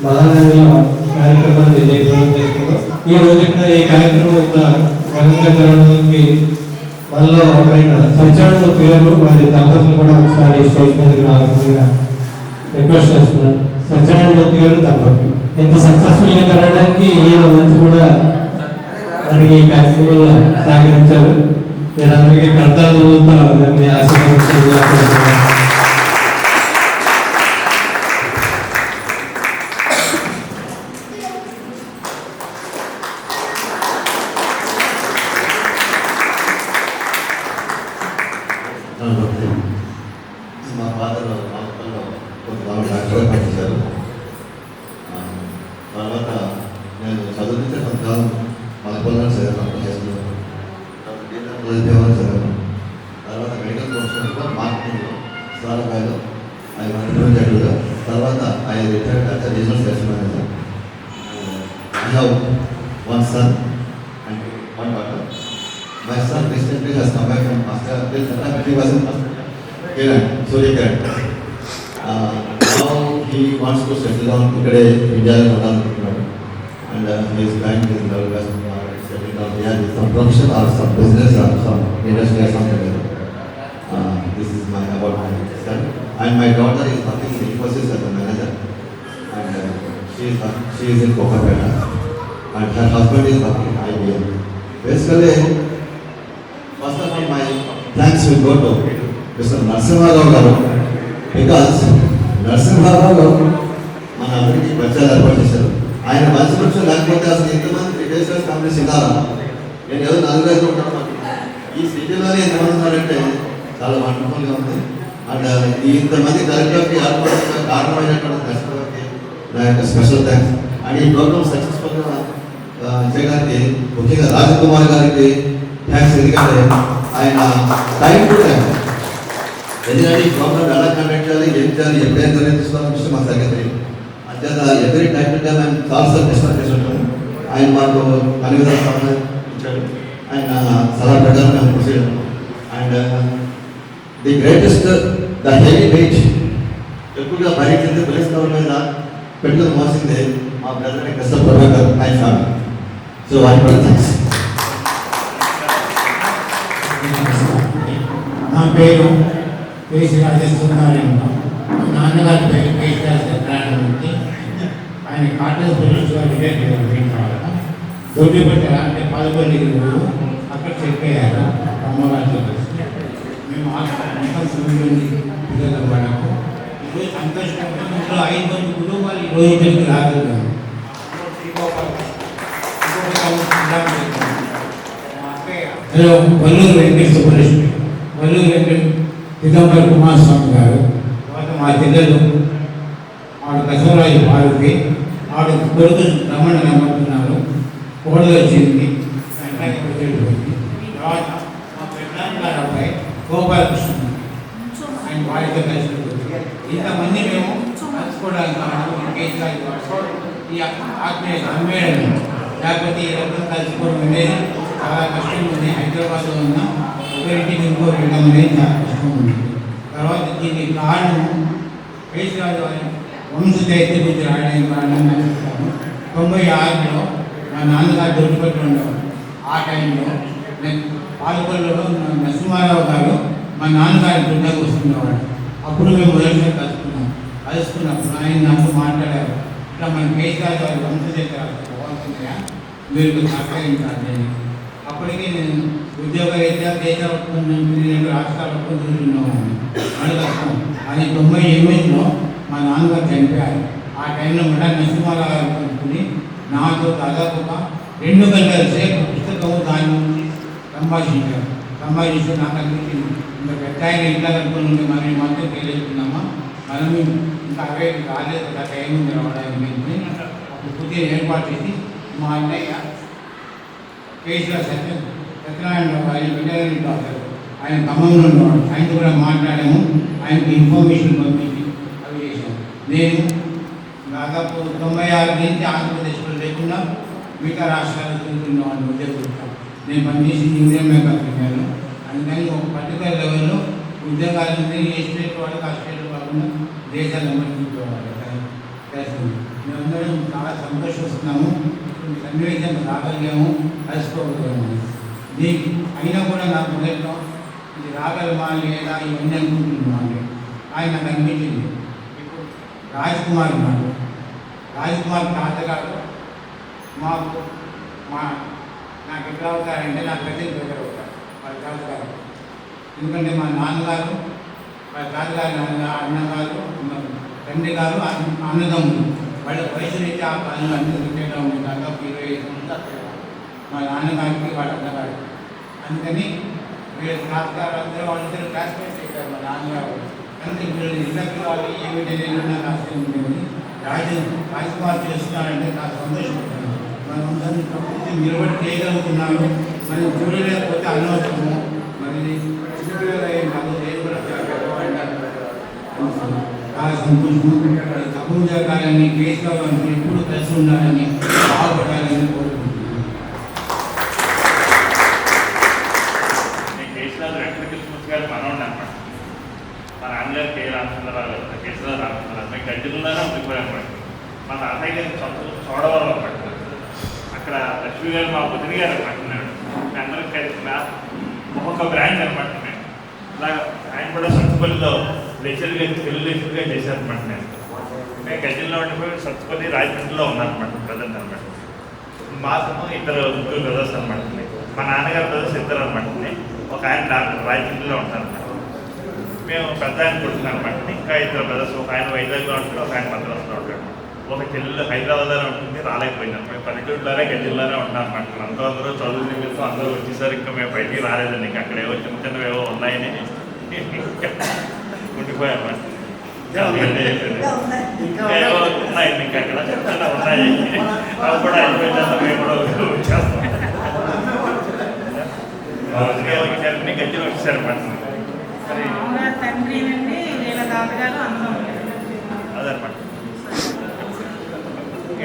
మహానగరంలో కార్యక్రమాన్ని జయప్రదం చేసుకున్నాం. ఈ రోజు ఇక్కడ ఈ కార్యక్రమం ఘనంగా జరగడానికి మనలో ఒకరైన సత్యనారాయణమూర్తి గారు వారి దంపతులు కూడా ఒకసారి స్టేజ్ మీదకి రావాల్సిందిగా రిక్వెస్ట్ చేస్తున్నాను. సత్యనారాయణమూర్తి గారు దంపతులు ఇంత సక్సెస్ఫుల్గా జరగడానికి ఈయన మంచి కూడా మనకి ఈ కార్యక్రమంలో సహకరించారు. నేను అందరికీ కర్తాలు ఆశీర్వదించారు. మా ఫాదర్ డాక్టర్ పట్టించారు. తర్వాత నేను చదువుకుంటే కొంతకాలం మలపల్లిలో చదివాను, హై స్కూల్లో చదివాను. తర్వాత మెడికల్ ప్రొఫెషన్లో మార్కెటింగ్లో సాలకాయలో ఆయన జడ్లుగా. తర్వాత ఆయన retired as regional sales manager. I have one son and one daughter. My son recently has come back from Australia. He was in Kiran, Surya Kiran. Now he wants to settle down today in India and he is trying to settle down here with some profession or some business or some industry or something like that. This is about my son. And my daughter is working in Infosys as a manager, and she is in Coca-Cola. And her husband is working in IBM. Basically, first of all, my thanks will go to Mr. Narasimha Rao garu, because Narasimha Rao garu మన అందరికీ పరిచయాలు ఏర్పాటు చేశారు. ఆయన మంచి మనుషులు లేకపోతే అసలు ఎంతమంది రిటైల్స్ కంపెనీస్ ఉన్నారా? నేను ఏదో నలుగురు ఉంటాను. ఈ సిటీలోనే ఎంతమంది ఉన్నారంటే చాలా వండర్ఫుల్గా ఉంది. అండ్ ఇంతమంది కలెక్టర్కి ఏర్పడడానికి కారణమైనటువంటి కష్టపడి నా యొక్క స్పెషల్ థ్యాంక్స్. అండ్ ఈ ప్రోగ్రామ్ సక్సెస్ఫుల్గా చేయడానికి ముఖ్యంగా రాజకుమార్ గారికి థ్యాంక్స్. ఎందుకంటే ఆయన టైం టు టైం, ఎందుకంటే ఈ ప్రోగ్రామ్ ఎలా కండక్ట్ చేయాలి, ఏం చేయాలి, ఎప్పుడైనా నిర్ణయం తీసుకోవాలని విషయం మాకు తగ్గదు. అంచేత ఎవరీ టైం టు టైం ఆయన చాలాసార్లు డిస్కస్ చేస్తుంటాము. ఆయన మాకు అన్ని విధాలు సహాయం ఇచ్చాడు. ఆయన సలహా ప్రకారం మేము ప్రొసీడ్ అయ్యాము. And the greatest the heavy weight ఎక్కువగా భరించింది పోలీస్ కవర్ మీద పెట్టుకుని మోసింది మా బ్రదర్ కృష్ణ ప్రభాకర్ ఆయన ఫ్యామిలీ. సో వాటి కూడా థ్యాంక్స్. నా పేరు కేసీ రాజేశ్వరనారాయణ. మా నాన్నగారి పేరు కేసీ రాజేశ్వరనారాయణ ఉంది. ఆయన కాటన్ పోలీసు వారి దొడ్డిపట్ట అంటే పాలపల్లి ఊరు అక్కడ చెప్పేయారు అమ్మగారితో కలిసి. మేము పిల్లల వాళ్ళకు ఈరోజు సంతోషంగా 5 మంది కుటుంబాలు ఈరోజు ఇక్కడికి రాగలిగాము. హలో, వల్లూరు వెంకట సుబ్బలక్ష్మి, వల్లూరు వెంకట చిదంబర కుమారస్వామి గారు, తర్వాత మా పిల్లలు ఆవిడ బసవరాజు పార్వతి, ఆవిడ కొడుకు రమణ నమ్ముతున్నారు, కోడలు వచ్చింది, తర్వాత మా పెద్ద అబ్బాయి గోపాలకృష్ణ ఆయన వారితో కలిసి ఇంతమంది మేము కలుసుకోవడానికి ఈ ఆత్మీయ సమ్మేళనం లేకపోతే ఈ రకం కలుసుకోవడం అనేది చాలా కష్టం ఉంది. హైదరాబాద్లో ఉన్న ఒకరింటికి ఇంకోటి వెళ్ళడం అనేది చాలా కష్టం ఉంది. తర్వాత దీనికి కారణం కేసీఆర్ వారి వంశదైత్య గురించి రాయడానికి కారణంగా చెప్తాను. 96లో మా నాన్నగారు దొరికిపెట్టి ఉండేవారు. ఆ టైంలో నేను పాలకొల్లులో నరసింహారావు గారు మా నాన్నగారి గుండెకు వస్తున్నవాడు. అప్పుడు మేము మొదటిగా కలుసుకున్నప్పుడు ఆయన నాతో మాట్లాడారు, ఇట్లా మన కేసీఆర్ వారి వంశదైత్య బాగుంటుందా, మీరు సహకరించాలి. అప్పటికి నేను ఉద్యోగరీత్యా దేశాలు పట్టుకుని 2 రాష్ట్రాలు పట్టుకుని తిరుగుతున్నాను. అడగస్తాం అది 98లో మా నాన్నగారు చనిపోయారు. ఆ టైంలో మళ్ళీ నరసింహారావు గారు కలుపుకుని నాతో దాదాపుగా 2 గంటల సేపు పుస్తకము దాని నుంచి సంభాషించి నాకు అనిపించింది, ఇంకా పెద్ద ఆయన ఇంట్లో కనుక్కొని ఉంటే మనం మాత్రం తెలియజేస్తున్నామా, మనం ఇంకా అవే రాలేదు కదా, టైం ఉంది రావడానికి. అప్పుడు పూర్తిగా ఏర్పాటు చేసి మా అన్నయ్య కేసీఆర్ సత్యనారాయణరావు ఆయన వెంకటగిరి డాక్టర్, ఆయన ఖమ్మంలో ఉన్నవాడు, ఆయనతో కూడా మాట్లాడాము. ఆయనకి ఇన్ఫర్మేషన్ పంపించి అవి చేశాము. నేను దాదాపు 96 నుంచి ఆంధ్రప్రదేశ్లో లేకుండా మిగతా రాష్ట్రాలు తిరుగుతున్నాను ఉద్యోగం. నేను పనిచేసి ఇండియన్ మేకప్ పెట్టాను. అందుకని ఒక పర్టికులర్ లెవెల్లో ఉద్యోగాలన్నీ ఏ స్టేట్ వాళ్ళకి ఆ స్టేట్ కాకుండా దేశాలు అమర్చుకోవాలి. మేమందరం చాలా సంతోషిస్తున్నాము. సన్నివేశం రాగలిగాము, కలుసుకోగలిగాము. దీనికి అయినా కూడా నాకు మొదట్లో ఇది రాగలమా లేదా ఇవన్నీ అనుకుంటున్నాను. ఆయన నాకు అనిపించింది. ఇప్పుడు రాజ్కుమార్ ఉన్నాడు. రాజ్కుమార్ తాతగారు నాకు ఎట్లా అవుతారంటే నా ప్రజలు దగ్గర అవుతారు వాళ్ళ తాతగారు. ఎందుకంటే మా నాన్నగారు వాళ్ళ తాతగారు అన్నగారు తండ్రి గారు అన్నదమ్ములు, వాళ్ళ వయసు నుంచి ఆ కాలంలో అన్ని ఉంది. దాదాపు 25 సంవత్సరాలు మా నాన్నగారికి వాళ్ళ అన్నగారు. అందుకని వీళ్ళ తాతగారు అందరూ వాళ్ళిద్దరు క్లాస్మేట్స్ అయిపోయారు మా నాన్నగారు. అందుకే వీళ్ళు ఇళ్ళకి వాళ్ళు ఏమిటి నాకు ఆశ్చర్యం ఉండేది. రాజ్కుమార్ చేస్తున్నారంటే నాకు సంతోషపడతాను. మనం అందరినీ ప్రకృతి నిలబడి చేయగలుగుతున్నాము. మనం చూడలేకపోతే అనవసరము. మరి మాకు నేను కూడా చాలా సంతోషము. తక్కువ జరగాలని, కేసీఆర్ ఎప్పుడు కలిసి ఉండాలని, బాగుపడాలని కోరుకుంటున్నాను. కేసీఆర్ వెంకటకృష్ణ గారు మనోడు అనమాట. మా నాన్నగారు కే రామచంద్రరావు గారు, కేసీఆర్ రామచంద్రరావు మేము గడ్డిలోనే ఉండిపోయాం అనమాట. మా తాతయ్య గారి చూడవరం అనమాట. అక్కడ లక్ష్మి గారు మా బుద్ధి గారు అనమాట. అందరికి కలిసిన ఒక్కొక్క బ్రాంచ్ అనమాట. నేను అలా ఆయన కూడా సత్తుపల్లిలో లెక్చర్గా తెలుగు లెక్చర్గా చేశారనమాట. నేను గడ్డిలో ఉండిపోయి సత్తుపల్లి రాజమండ్రిలో ఉన్నానమాట ప్రజెంట్ అనమాట. మాకు 2 బ్రదర్స్ అనమాట. మా నాన్నగారు బ్రదర్స్ 2 అనమాట. ఒక ఆయన డాక్టర్ రాజమండ్రిలో ఉంటారనమాట. మేము పెద్ద ఆయన కొడుతున్నాం అనమాట. ఇంకా 2 బ్రదర్స్, ఒక ఆయన వైజాగ్లో ఉంటాడు, ఒక ఆయన మద్రాసులో ఉంటాడు. ఒక చెల్లెలు హైదరాబాద్లోనే ఉంటుంది, రాలేకపోయింది. మేము పల్లెటూరులోనే గడ్డిల్లోనే ఉంటాం అనమాట. అందరూ చదువు నిమిత్తం అందరూ వచ్చేసరికి ఇంకా మేము బయటికి రాలేదండి. ఇంకా అక్కడ ఏవో చిన్న చిన్నవి ఏవో ఉన్నాయని ఉండిపోయామన్నమాట. ఏవో ఉన్నాయి ఇంకా అక్కడ చిన్న ఉన్నాయి, అవి కూడా అయిపోయిందంటే మేము కూడా వచ్చేస్తాం. గడ్డిలో వచ్చేసారన్నమాట. తండ్రి తాతగారు అందరం అదనమాట.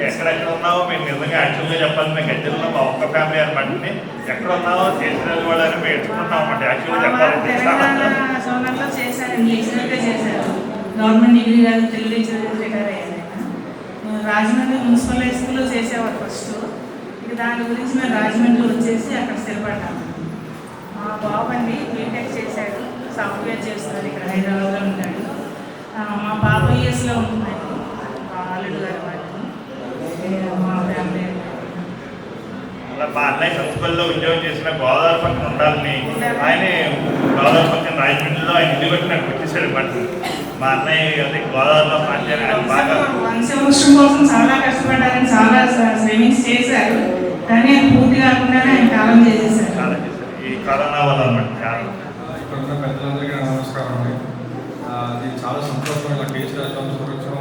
ఎక్కడెక్కడ ఉన్నావో మేము నిజంగా యాక్చువల్గా చెప్పాలి మేము గజ్జల్లో మా ఒక్క ఫ్యామిలీ అనమాట ఎక్కడ ఉన్నావో చేసిన కూడా మేము ఎత్తుకుంటాం అన్నమాట యాక్చువల్గా చెప్పాలంటే సోనల్లో చేశారండి, ఎక్సలెంట్గా చేశారు. గవర్నమెంట్ డిగ్రీ కాదు, తెలుగు టీచర్ రిటైర్ అయ్యారు. రాజమండ్రి మున్సిపల్ హై స్కూల్లో చేసేవారు ఫస్ట్. ఇక దాని గురించి మేము రాజమండ్రిలో వచ్చేసి అక్కడ స్థిరపడ్డాము. మా బాబు అండి బీటెక్ చేశాడు, సాఫ్ట్వేర్ చేస్తున్నారు, ఇక్కడ హైదరాబాద్లో ఉంటాడు. మా పాప యూఎస్లో ఉంటుందండి, మా అల్లుడు గారు వాళ్ళని మా ఫ్యామిలీ. అలా మా అన్నయ్య సంస్థల్లో ఉద్యోగం చేసిన గోదావరి పక్కన ఉండాలని ఆయనే గోదావరి పక్కన రాజమండ్రిలో ఆయన ఇల్లు పెట్టి నాకు వచ్చేసాడు అనమాట. మా అన్నయ్య అదే గోదావరిలో పనిచేయడానికి బాగా వంశవృక్షం కోసం చాలా కష్టపడ్డారని చాలా సేవింగ్స్ చేశారు, కానీ అది పూర్తి కాకుండానే ఆయన కాలం చేసేసారు. చాలా చేశారు ఈ కరోనా వల్ల అనమాట. చాలా ఇక్కడ ఉన్న పెద్దలందరికీ నమస్కారం అండి. అది చాలా సంతోషం, ఇలా కేసు రాజవంశవృక్షం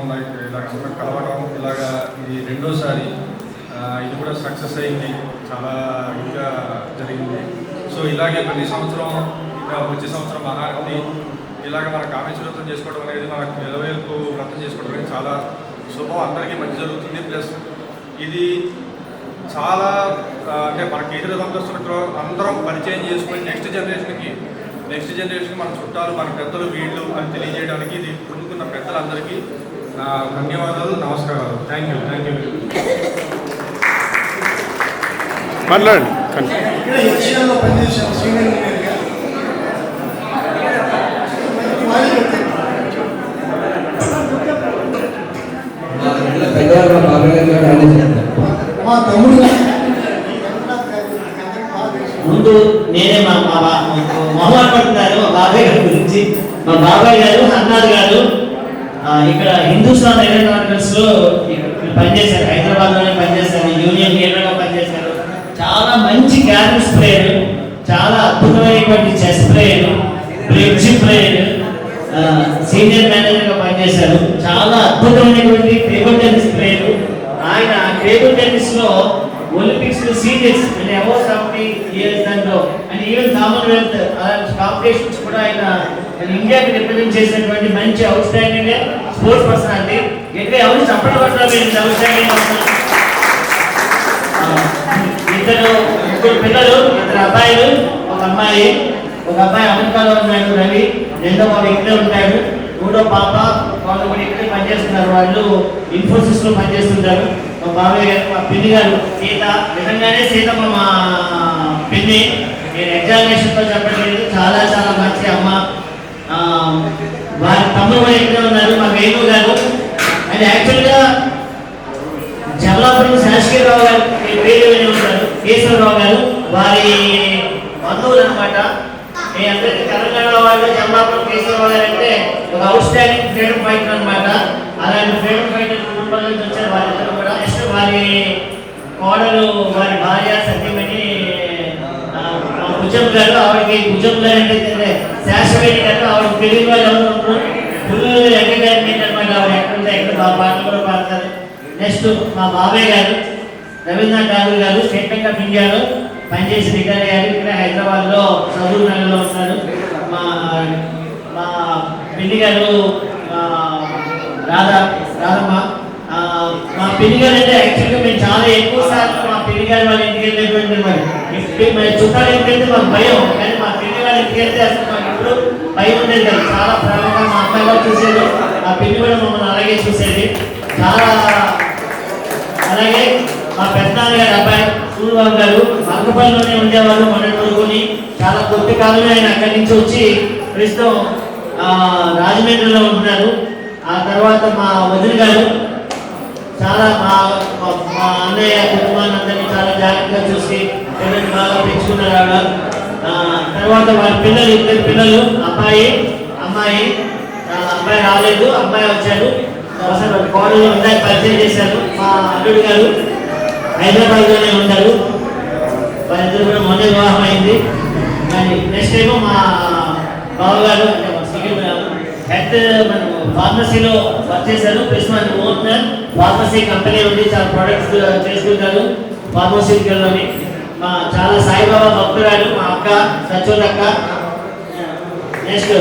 ఇలా అందరూ కలవడం, ఇలాగా ఇది రెండోసారి. ఇది కూడా సక్సెస్ అయింది, చాలా ఇంకా జరిగింది. సో ఇలాగే ప్రతి సంవత్సరం ఇంకా వచ్చే సంవత్సరం మహారతి ఇలాగ మన కామేశ్వర వ్రతం చేసుకోవడం అనేది, మనకు నెలవేర్పు వ్రతం చేసుకోవడం అనేది చాలా శుభం, అందరికీ మంచి జరుగుతుంది. ప్లస్ ఇది చాలా అంటే మన కేంద్ర సందర్శనకు అందరం పరిచయం చేసుకొని నెక్స్ట్ జనరేషన్కి మన చుట్టాలు మన పెద్దలు వీళ్ళు అని తెలియజేయడానికి ఇది పొందుకున్న పెద్దలందరికీ నా ధన్యవాదాలు, నమస్కారాలు. Thank you. మాట్లాడండి. ముందు నేనే మా మొహమ్మద్ పడుతున్నారు మా బాబాయ్ గారి గురించి. మా బాబాయ్ గారు హన్నాథ్ గారు ఇక్కడ హిందుస్థాన్ ఎలక్ట్రానిక్స్ లో పనిచేశారు, హైదరాబాద్లోనే పనిచేశారు, యూనియన్ లీడర్గా పనిచేశారు. చాలా మంచి గ్యారెన్స్ ప్లేయర్, చాలా అద్భుతమైనటువంటి chess player, bridge player, senior మేనేజర్గా పనిచేశారు. చాలా అద్భుతమైనటువంటి టేబుల్ టెన్నిస్ ప్లేయర్. ఆయన టేబుల్ టెన్నిస్లో ఒలింపిక్స్ సీనియర్స్ అంటే అబౌవ్ 70 years దాంట్లో అండ్ ఈవెన్ కామన్వెల్త్ అలాంటి కాంపిటీషన్స్ కూడా ఆయన ఇండియాకి రిప్రజెంట్ చేసినటువంటి మంచి అవుట్ స్టాండింగ్ స్పోర్ట్స్ పర్సనాలిటీ. ఎక్కడ ఎవరు చప్పట్లు పట్టాలి, అవుట్ స్టాండింగ్ ముగ్గురు పిల్లలు, 2 అబ్బాయిలు, 1 అమ్మాయి. ఒక అబ్బాయి అమెరికాలో ఉన్నాడు రవి, రెండో బాబు ఇక్కడే ఉంటాడు, మూడో పాప వాళ్ళు కూడా ఇక్కడే పనిచేస్తున్నారు. వాళ్ళు ఇన్ఫోసిస్లో పనిచేస్తుంటారు. మా బాబాయ్ గారు, మా పిన్ని గారు సీత, నిజంగానే సీతమ్మ మా పిన్ని. నేను ఎగ్జామినేషన్తో చెప్పట్లేదు, చాలా చాలా మంచి అమ్మ. వారి తమ్ముడు కూడా ఇక్కడే ఉన్నారు, మా వేణు గారు. అండ్ యాక్చువల్గా జమలాపురం శాసకీయరావు గారు పేరు ఉంటారు, కేశవరావు గారు వారి బంధువులు అనమాట. మీ అందరికీ తెలంగాణ వాళ్ళు జమలాపురం కేశవరావు గారు అంటే ఒక అవుట్ స్టాండింగ్ ఫ్రీడమ్ ఫైటర్ అనమాట. అలాంటి ఫ్రీడమ్ ఫైటర్ కుటుంబాల నుంచి వచ్చారు వాళ్ళిద్దరు కూడా. నెక్స్ట్ వారి కోడలు, వారి భార్య సత్యమణి భుజం గారు, ఆవిడకి భుజం గారు అంటే శాశ్వతి గారు, ఆవిడ తెలుగు వాళ్ళు ఎవరు పుల్లూరు ఎంకటేజ్మెంట్ అనమాట. ఆవిడ ఎక్కడ ఎక్కడ బాగా పాటలు కూడా పాడతారు. నెక్స్ట్ మా బాబాయ్ గారు రవీంద్రనాథ్ ఠాగూర్ గారు స్టేట్ బ్యాంక్ ఆఫ్ ఇండియాలో పనిచేసి రిటైర్ అయ్యారు. ఇక్కడ హైదరాబాద్లో సదూర్ నగర్లో ఉన్నారు. మా పిన్ని గారు రాధమ్మ. మా పిన్ని గారు అంటే యాక్చువల్గా మేము చాలా ఎక్కువ సార్లు మా పిన్ని గారు వాళ్ళ ఇంటికి వెళ్ళేటువంటి మరి చుట్టాలు ఇంటికి మాకు భయం, కానీ మా పిన్ని వాళ్ళ ఇంటికి వెళ్తే అసలు మాకు ఇప్పుడు భయం ఉండేది కాదు. చాలా ప్రేమగా మా అమ్మాయి గారు చూసేది, మా పిన్ని కూడా మమ్మల్ని అలాగే చూసేది చాలా. అలాగే మా పెద్దనాన్నగారు అబ్బాయి సూర్యబాబు గారు మల్కపల్లిలోనే ఉండేవాళ్ళు, మొన్నటి వరకుని. చాలా కొద్ది కాలమే ఆయన అక్కడి నుంచి వచ్చి ప్రస్తుతం రాజమండ్రిలో ఉంటున్నారు. ఆ తర్వాత మా వదిన గారు చాలా మా అన్నయ్య కుటుంబాన్ని అందరినీ చాలా జాగ్రత్తగా చూసి పిల్లల్ని బాగా పెంచుకున్నారు ఆవిడ. తర్వాత వారి పిల్లలు, 2 పిల్లలు, అబ్బాయి అమ్మాయి. అబ్బాయి రాలేదు, అమ్మాయి వచ్చారు. అసలు కోడలు ఇందాక పరిచయం చేశారు. మా అల్లుడు గారు హైదరాబాద్లోనే ఉంటారు. వాళ్ళిద్దరు కూడా మొదటి వివాహం అయింది. కానీ నెక్స్ట్ ఏమో మా బావగారు హెడ్ ఫార్మసీలో వర్క్ చేశారు. ప్లస్ మన ఓనర్ ఫార్మసీ కంపెనీ ఉంది, చాలా ప్రొడక్ట్స్ చేసుకుంటారు ఫార్మసీలోని. మా చాలా సాయిబాబా భక్తురాలు మా అక్క సచోద్ అక్క. నెక్స్ట్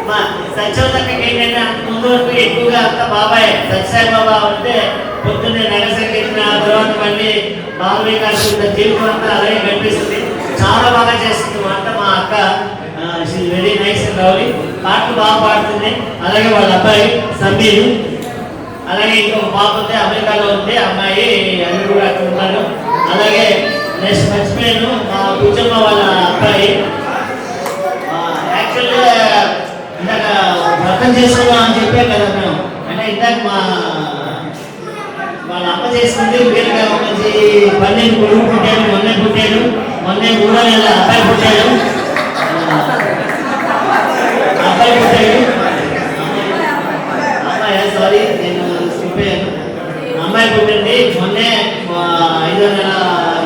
మా సత్యవతకి ఏంటంటే అంత ముందు వరకు ఎక్కువగా అంత బాబాయ్ సత్యసాయి బాబా అంటే పొద్దున్నే నగర సంకీర్తన తర్వాత మళ్ళీ బాలవికాసు జీవితం అంతా అలాగే కనిపిస్తుంది. చాలా బాగా చేస్తుంది వంట మా అక్క. Very nice and lovely. పాటలు బాగా పాడుతుంది. అలాగే వాళ్ళ అబ్బాయి సమీరు, అలాగే ఇంకొక పాప ఉంది అమెరికాలో ఉంది, అమ్మాయి అల్లుడు కూడా అక్కడ ఉన్నారు. అలాగే నెక్స్ట్ మర్చిపోయాను మా కూర్చొమ్మ వాళ్ళ అబ్బాయి. యాక్చువల్గా ఇందాక వ్రతం చేసుకున్నాం అని చెప్పాం కదా మేము, అంటే ఇందాక వాళ్ళ అమ్మ చేసుకుంది వీళ్ళగా మంచి 12 కొడుకు పుట్టాడు, మొన్నే 3 నెలల అబ్బాయి పుట్టాడు. అమ్మాయి సారీ నేను చెప్పాను, అమ్మాయి పుట్టింది మొన్నే 5వ నెల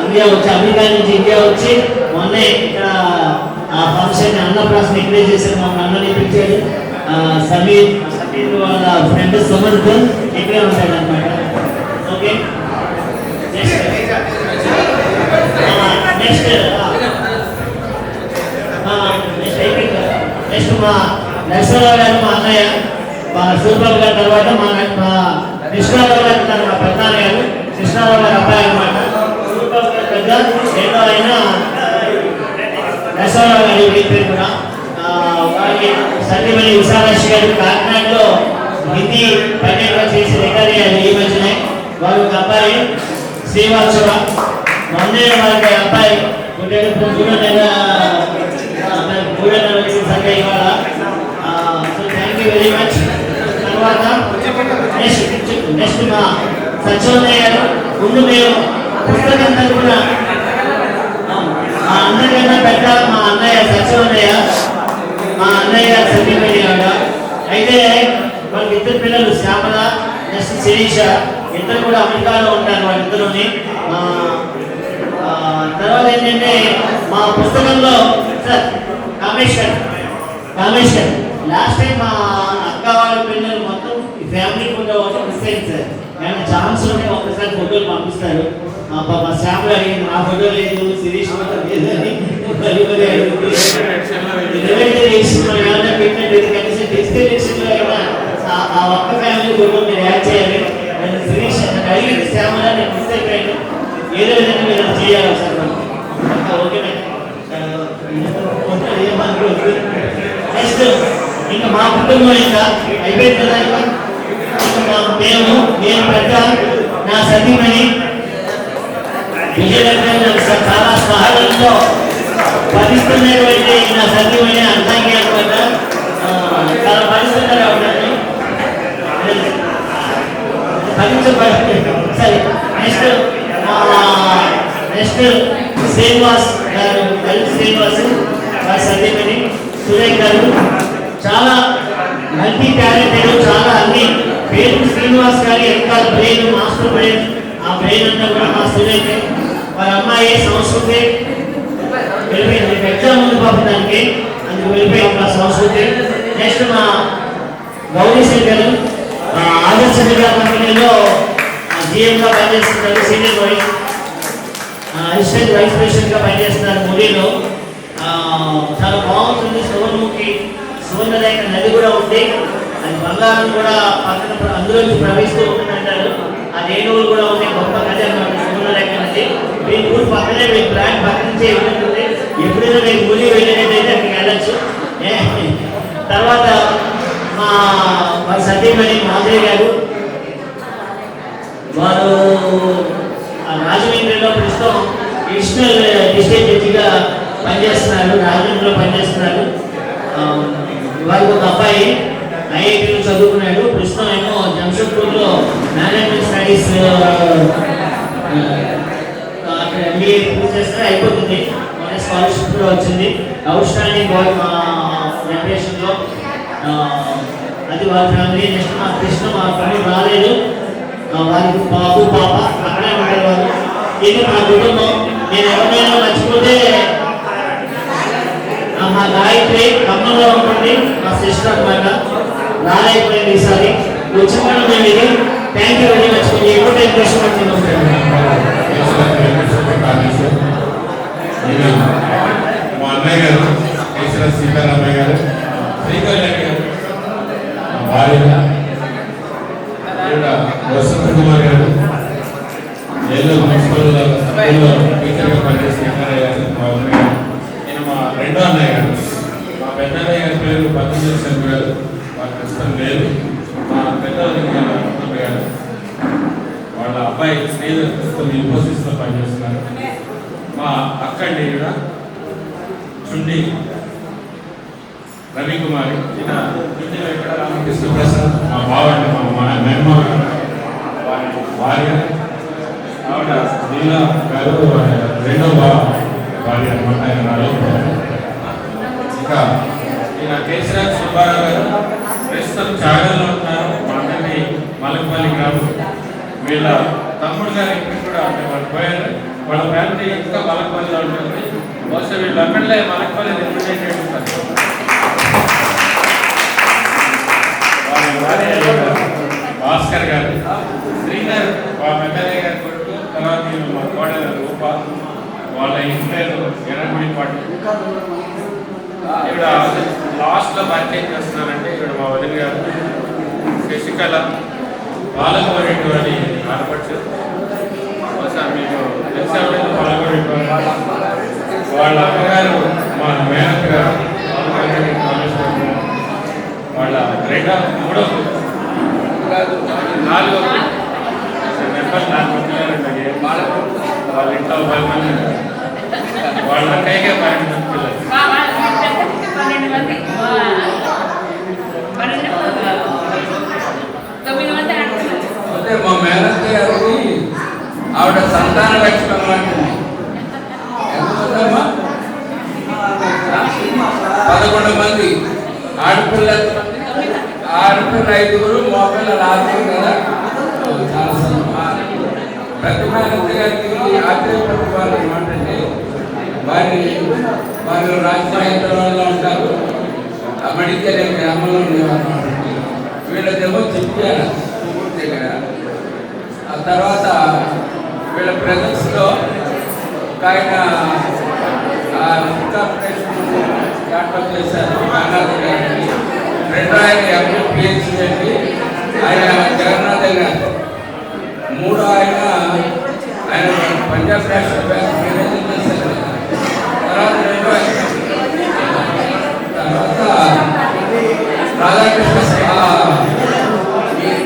ఇండియా వచ్చి, అమెరికా నుంచి ఇండియా వచ్చి మొన్నే ఇక్కడ ఆ ఫంక్షన్ అన్నప్రాసన ఇక్కడే చేశారు. మా అన్నని పిలిచాడు. సమీర్ వాళ్ళ ఫ్రెండ్ సుమంత్ ఇక్కడే ఉంటాడు అనమాట. ఓకే నెక్స్ట్ మా నరసింహరావు గారు మా అన్నయ్య, మా సూర్బాబు గారి తర్వాత మా కృష్ణారావు గారు ఉంటారు, మా పెద్దనాన్న గారు కృష్ణారావు గారి అబ్బాయి అనమాట. సూర్బాబు గారి పెద్ద రెండో ఆయన నరసింహరావు గారి పేరు కూడా. వారి సందీమణి విశాలాక్షి గారు కాకినాడలో హిందీ పండితులు చేసి రికార్డ్ అయ్యారు ఈ మధ్యనే. వారు ఒక అబ్బాయి శ్రీవాత్సవ, మొన్నే వారికి అబ్బాయి పుట్టాడు. 3 నెలల వచ్చిన సంఖ్య ఇవాళ. So thank you very much. తర్వాత నెక్స్ట్ మా సత్యవన్నయ్య గారు. ముందు మేము పుస్తకం తరపున మా అందరికన్నా పెద్ద మా అన్నయ్య సత్యవన్నయ్య, మా అన్నయ్య సందీపయ్య ఆవిడ. అయితే వాళ్ళకి 2 పిల్లలు శ్యామల, నెక్స్ట్ శిరీష. ఇద్దరు కూడా అమెరికాలో ఉంటారు వాళ్ళిద్దరుని. తర్వాత ఏంటంటే మా పుస్తకంలో సార్ కామేశ్వర్ లాస్ట్ టైం మా అక్క వాళ్ళ పిల్లలు మొత్తం ఫ్యామిలీ ఫోటో ఒకటి మిస్ అయింది సార్. కానీ ఛాన్స్ ఉంటే ఒక్కసారి ఫోటోలు పంపిస్తారు. మా శ్యామలు అడిగింది, మా ఫోటో లేదు, శిరీష్ ఫోటో లేదని ఆ ఒక్క ఫ్యామిలీ ఫోటో మీరు యాడ్ చేయాలి. శిరీష్ అడిగింది శ్యామల, నేను మిస్ అయిపోయాను, ఏదో విధంగా మీరు చేయాలి సార్. ఓకే నెక్స్ట్ ఇంకా మా కుటుంబం ఇంకా అయిపోయింది కదా. నేను పెద్ద నా సతీమణి విజయలక్ష్మి చాలా సహాయంతో భరిస్తున్నటువంటి నా సతీమణి అర్థానికి అనమాట. చాలా భరిస్తున్నారు ఉంటాను. సరే నెక్స్ట్ శ్రీనివాస్ గారు, శ్రీనివాస్ వారి సతీమణి సురేష్ గారు. చాలా మల్టీ టాలెంటెడ్, చాలా అన్ని పేరు శ్రీనివాస్ గారి ఎంత బ్రెయిన్, మాస్టర్ బ్రెయిన్. ఆ బ్రెయిన్ అంతా కూడా మా సురేష్. వారి అమ్మాయి సంస్కృతి వెళ్ళిపోయింది, ఎగ్జామ్ ఉంది పాపం దానికి, అందుకు వెళ్ళిపోయింది మా సంస్కృతి. నెక్స్ట్ మా గౌరీ శంకర్ ఆదర్శ విద్యా కంపెనీలో జిఎంగా పనిచేస్తున్నారు, సీనియర్ అసిస్టెంట్ వైస్ ప్రెసిడెంట్గా పనిచేస్తున్నారు మూడీలో. చాలా బాగుంటుంది. సువర్ణరేఖ నది కూడా ఉంది, అది బంగారం కూడా పక్కన అందులోంచి ప్రవహిస్తూ ఉంటుందంటారు. ఆ రేణువులు కూడా ఉన్నాయి, గొప్ప నది అన్నమాట సువర్ణరేఖ నది. మీ ఊరు పక్కనే, మీ ప్లాంట్ పక్క నుంచే ఉంటుంది. ఎప్పుడైనా మీకు మూలి వెళ్ళినట్టయితే అక్కడికి వెళ్ళచ్చు. తర్వాత మా సతీమణి మాధవి గారు, వారు రాజమండ్రిలో ప్రస్తుతం అడిషనల్ డిస్ట్రిక్ట్ జడ్జిగా పనిచేస్తున్నారు, రాజమండ్రిలో పనిచేస్తున్నారు. వారికి ఒక అబ్బాయి ఐఐటీలో చదువుకున్నాడు, ప్రస్తుతం ఏమో జంషెడ్పూర్లో మేనేజ్మెంట్ స్టడీస్ అక్కడ ఎంబీఏ పూర్తి చేస్తే అయిపోతుంది. మన స్కాలర్షిప్ కూడా వచ్చింది. అవుట్ స్టాండింగ్ జనరేషన్లో అది వారి ఫ్యామిలీ. నెక్స్ట్ మా కృష్ణ, మా ఫ్యామిలీ రాలేదు, వారికి బాబు పాప అక్కడే ఉంటారు వారు. ఇది మా కుటుంబం. నేను ఎవరైనా మర్చిపోతే మా గాయత్రి ఖమ్మంలో ఉంటుంది, మా సిస్టర్ అనమాట, రాలేకపోయింది ఈసారి. వచ్చిన మేము ఇది. Thank you very much. మీరు ఎక్కువ టైం తీసుకుంటున్నాం. మా అన్నయ్య గారు సీతారామయ్య గారు, శ్రీకళ్యాణ్ గారు, భార్య వసంత కుమార్ గారు, ఏలూరు మున్సిపల్ సభ్యుల్లో టీచర్గా పనిచేసిన వెంకయ్య గారు, మా అన్నయ్య గారు. ఈయన మా రెండో అన్నయ్య గారు. మా పెద్ద అన్నయ్య గారి పేరు పద్మజన్ గారు, వాళ్ళ ప్రస్తుతం లేదు. మా పెద్ద అన్నయ్య గారు వాళ్ళ అబ్బాయి శ్రీధర్ ప్రస్తుతం ఇన్ఫోసిస్లో పనిచేస్తున్నారు. మా అక్కండి కూడా చుండి రవికుమారి, ఈయన చుండిలో ఇక్కడ రామకృష్ణ ప్రసాద్ మా బావండి, మా మేనమావ వారి భార్య ఆవిడ నీలా గారు రెండో భార్య అనమాట. ఆయన నాలుగో భార్య. ఇంకా ఈయన కేసీఆర్ సుబ్బారావు గారు ప్రస్తుతం చాగల్లో ఉన్నారు. మా అందరినీ మలకపల్లి గ్రామం. వీళ్ళ తమ్ముడు గారు ఇక్కడ కూడా వాళ్ళు పోయారు. వాళ్ళ ఫ్యామిలీ ఇంకా మలకపల్లిలో ఉంటుంది. బహుశా వీళ్ళు అక్కడలే మలకపల్లి రిప్రజెంటేటివ్ ఉంటారు. వాళ్ళ భార్య భాస్కర్ గారు, శ్రీధర్ వాళ్ళ ఎమ్మెల్యే గారి కొడుకు, తర్వాత మా కోడలు రూప, వాళ్ళ ఇంటి పేరు ఎర్రగుడి పాటు. ఇక్కడ లాస్ట్లో పరిచయం చేస్తున్నారంటే ఇక్కడ మా వదిన గారు శశికళ పాలకోరెడ్డి అని ఆడపడుచు. బహుశా మీకు తెలిసేవాళ్ళు పాలకోరెడ్డి వాళ్ళ అమ్మగారు మా మేనత్ గారు వాళ్ళ మూడో నాలుగో నెంబర్ 4 వాళ్ళ ఇంట్లో 10 మంది, వాళ్ళ అక్కయ్యకే 12 మంది పిల్లలు. అంటే మా మేనత్ గారికి ఆవిడ సంతాన లక్ష్మణ్ అంటుంది. ఎంతమందమ్మా? 11 మంది ఆడపిల్లలు, ఆడపిల్ల 5, మగపిల్లలు 6 కదా. ప్రతి మేనత్ గారికి ఆశ్చర్యపడే వాళ్ళు ఏమంటే వాళ్ళు రాజమహేంద్రవరంలో ఉంటారు, మెడికల్ గ్రామంలో ఉండేవారు. వీళ్ళదేమో చెప్పారు దగ్గర. ఆ తర్వాత వీళ్ళ బ్రదర్స్లో ఒక ఆయన దాంట్లో చేశారు అనాథ గారిని. రెండో ఆయన ఎంపీహెచ్డీ అండి, ఆయన జగన్నాథ్ గారు. మూడో ఆయన పంజాబ్ నేషనల్ బ్యాంక్ మేనేజింగ్ చేశారు. తర్వాత రాధాకృష్ణ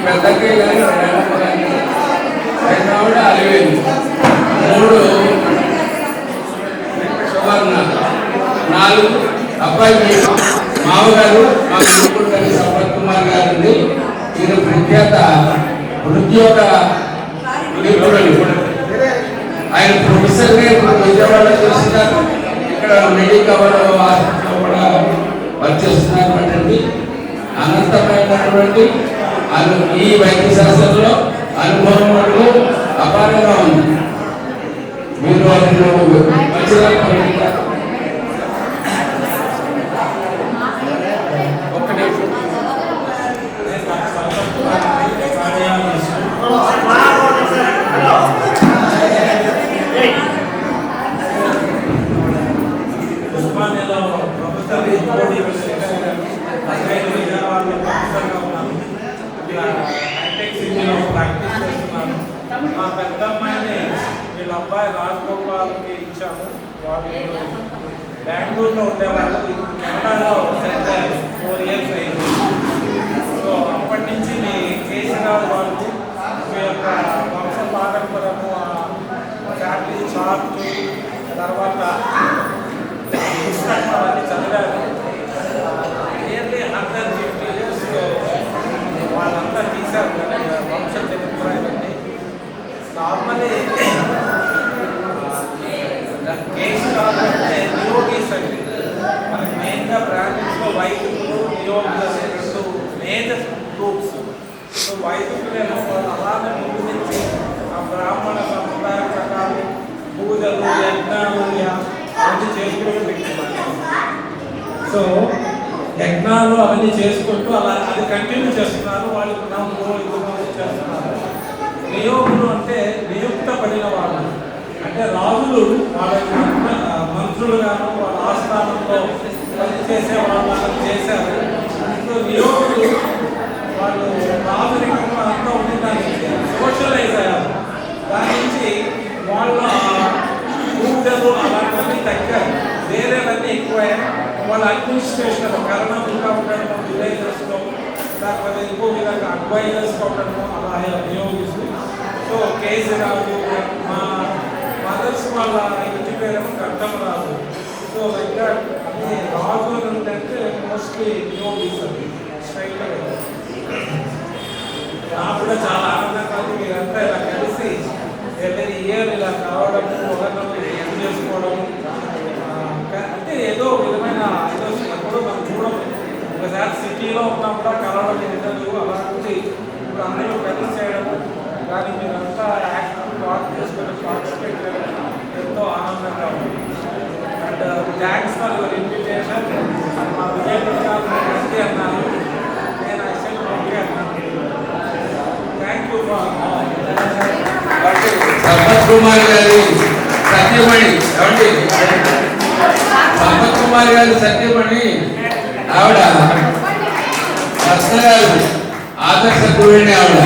పెద్దకి రెండోవిడ అలివేలు, 3 సువర్ణ, 4 అబ్బాయి మామగారు మా గురుకుడు సంపత్ కుమార్ గారు. ఈయన ప్రఖ్యాత ఉద్యోగ ఆయన ప్రొఫెసర్గా ఇప్పుడు విజయవాడలో చేస్తున్నారు. ఇక్కడ మెడికల్ హాస్పిటల్లో కూడా వర్క్ చేస్తున్నారు. అంటే అనంతమైనటువంటి ఈ వైద్య శాస్త్రంలో అనుభవం అపారంగా ఉంది. మీరు మంచిగా మా పెద్ద అమ్మాయిని వీళ్ళ అబ్బాయి రాజగోపాల్కి ఇచ్చాము. వాళ్ళు బెంగళూరులో ఉండేవాళ్ళు, కెనడాలో సెటిల్ అయ్యారు. 4 years అయింది. సో అప్పటి నుంచి కేసీఆర్ వాళ్ళు మీ యొక్క వంశ పారంపరము, ఫ్యామిలీ చార్ట్, తర్వాత అవన్నీ చదివారు. నియర్లీ 150 years వాళ్ళంతా తీశారు వంశ చరిత్ర ఇవన్నీ. నార్మల్లీ కేసీఆర్ అంటే నియోగీస్ అండి. మనకి మెయిన్గా బ్రాహ్మిన్స్లో వైదికులు, నియోగులు అనే 2 మేజర్ గ్రూప్స్. సో వైదికులేమో వాళ్ళు అలానే ముందు నుంచి ఆ బ్రాహ్మణ సంప్రదాయ ప్రకారం పూజలు, యజ్ఞాలు అవన్నీ చేసుకుంటూ పెట్టుకున్నారు. సో యజ్ఞాలు అవన్నీ చేసుకుంటూ అలా అది కంటిన్యూ చేస్తున్నారు. వాళ్ళు చేస్తున్నారు. నియోగులు అంటే నియుక్త పడిన వాళ్ళు, అంటే రాజులు వాళ్ళ మంత్రులుగాను వాళ్ళ ఆస్థానంలో పనిచేసే వాళ్ళని చేశారు. సో నియోగులు వాళ్ళు రాజరికంలో అంతా ఉంది, దాని నుంచి సోషలైజ్ అయ్యారు. దాని నుంచి వాళ్ళ పూజలు అలాంటివన్నీ తగ్గారు, వేరేవన్నీ ఎక్కువయ్యాయి. వాళ్ళ అడ్మినిస్ట్రేషన్ కరోనాగా ఉండడం, విలేజెస్లో లేకపోతే ఇంకో విధంగా అడ్వైజర్స్గా ఉండడము అలా వినియోగిస్తూ. సో కేసీరాజు, మా మదర్స్ వాళ్ళ ఇంటి పేరేమో కట్టమరాజు. సో లైక్ అన్ని రాజు అంటే మోస్ట్లీ వినియోగిస్తారు స్ట్రైట్గా. నాకు కూడా చాలా ఆనందంగా ఉంది మీరంతా ఇలా కలిసి ఎవరి ఇయర్ ఇలా కావడము, ఒకరినొకరు హెల్ప్ చేసుకోవడము. అంటే ఏదో విధమైన ఏదో ఎప్పుడో మనం చూడము. ఒకసారి సిటీలో ఉన్నప్పుడు కలవడం ఉండదు, అలాంటి ఇప్పుడు అందరూ కలిసి చేయడము, కానీ మీరంతా యాక్టివ్ పార్టిసిపేట్ చేయడం ఎంతో ఆనందంగా ఉంది. And thanks for your invitation. మా విజయప్రకాశ్ మంచి అన్నారు, నేను ఐసెల్ ఓకే అన్నాను. Thank you for Sampath Kumar గారి సత్యమణి ఏమండి, సంపత్ కుమార్ గారి సత్యమణి ఆవిడ గారు ఆదర్శ గురువుని ఆవిడ.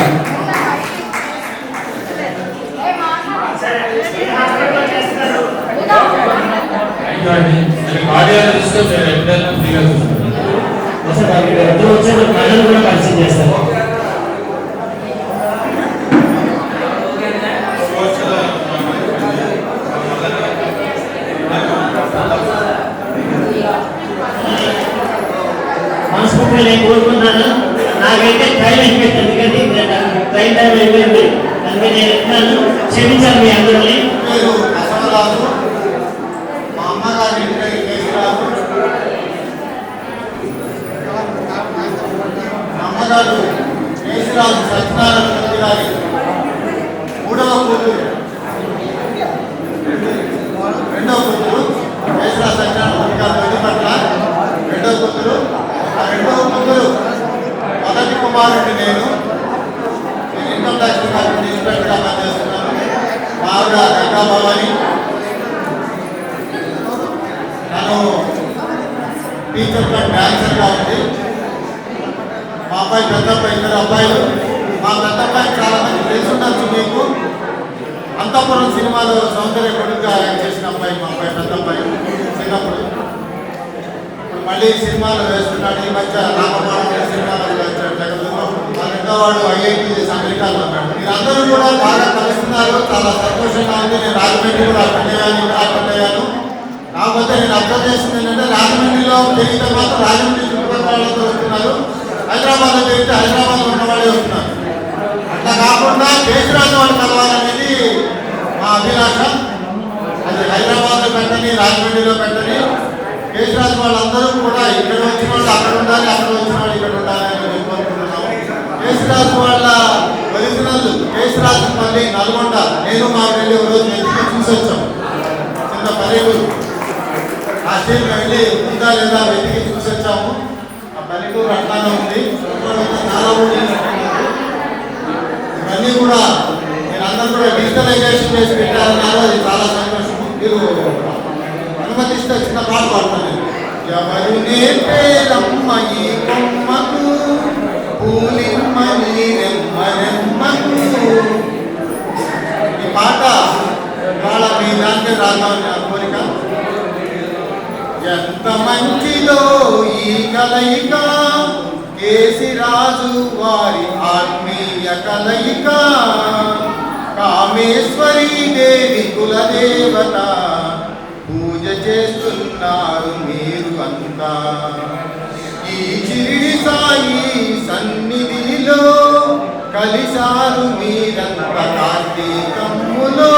కార్డియాలజిస్ట్ ఎప్పుడైనా ఫ్రీగా చూస్తారు. కూడా పరిచయం చేస్తారు. మనస్ఫూర్తిగా నేను కోరుకున్నాను. నాకైతే టైం అయిపోయింది, ఎందుకంటే టైం అయిపోయింది, అందుకే నేను ఎత్తున్నాను. క్షమించాలి మీ అందరినీ. అసమరాజు, మా అమ్మగారి ఇంటి కేసీరాజు, మా అమ్మగారు కేసీరాజు సత్యనారాయణ మూర్తి గారి మూడవ కూతురు, రెండవ కూతురు కేసీరాజు సత్యనారాయణ మూర్తి గారు పెళ్లి పట్ల రెండవ కూతురు. ఆ రెండవ కూతురు మొదటి కుమారుడిని నేను ఇన్కమ్ ట్యాక్స్ డిపార్ట్మెంట్ ఇన్స్పెక్టర్గా పనిచేస్తున్నాను. మా ఆవిడ గంగా భవాని, తను టీచర్ కమ్ డాన్సర్గా ఉంది. మా అబ్బాయి పెద్ద అబ్బాయి, ఇద్దరు అబ్బాయిలు. మా పెద్ద అబ్బాయి చాలా మంది తెలుసుండొచ్చు మీకు, అంతఃపురం సినిమాలో సౌందర్య కొడుకుగా యాక్ట్ చేసిన అబ్బాయి మా అబ్బాయి, పెద్ద అబ్బాయి చిన్నప్పుడు. ఇప్పుడు మళ్ళీ సినిమాలు వేస్తున్నాడు. ఈ మధ్య రామబాణ సినిమాలో వేస్తాడు జగదులో. మా రెండోవాడు ఐఐటి అమెరికాలో ఉన్నాడు. మీరందరూ కూడా బాగా కలుస్తున్నారు, చాలా సంతోషంగా ఉంది. నేను రాజమండ్రి కూడా అటెండ్ అయ్యాను. కాకపోతే నేను అబ్జర్వ్ చేసింది ఏంటంటే రాజమండ్రిలో తిరిగితే మాత్రం రాజమండ్రి చుట్టుపక్కల వాళ్ళతో వస్తున్నారు, హైదరాబాద్లో తిరిగితే హైదరాబాద్లో ఉన్న వాళ్ళే వస్తున్నారు. అట్లా కాకుండా కేసీరాజు వాళ్ళు కలవాలనేది మా అభిలాష. అది హైదరాబాద్లో పెట్టని, రాజమండ్రిలో పెట్టని. కేసీరాజు వాళ్ళందరూ కూడా ఇక్కడ వచ్చిన వాళ్ళు అక్కడ ఉండాలి, అక్కడ వచ్చిన వాళ్ళు ఇక్కడ ఉండాలి అని మేము కోరుకుంటున్నాము. కేసీరాజు వాళ్ళ ఒరిజినల్ కేసీరాజు పల్లి నల్గొండ, నేను మా వెళ్ళి ఒక రోజు వెతికి చూసి వచ్చాము. చిన్న పల్లెటూరు, ఆ స్టేట్ వెళ్ళి ఉందా లేదా వెతికి చూసి వచ్చాము. ఆ పల్లెటూరు అట్లానే ఉంది, చాలా ఊళ్ళు. ఇవన్నీ కూడా మీరందరూ కూడా డిజిటలైజేషన్ చేసి పెట్టారన్నారు, అది చాలా సంతోషము. మీరు అనుమతిస్తే చిన్న పాట పాడుతాను. ఎవరు నేర్పేరమ్మ ఈ కొమ్మకు పూలిమ్మని రెమ్మరెమ్మకు. ఈ పాట వాళ్ళ మీ దాంట్లో రాద్దామని ఆ కోరిక. ఎంత మంచిదో ఈ కలయిక, కేసీరాజు వారి ఆత్మీయ కలయిక. కామేశ్వరీ దేవి కులదేవత, పూజ చేస్తున్నారు మీరు అంతా. ఈ చిరిడి సాయి సన్నిధిలో కలిశారు మీరంత కార్తీకమ్ములో.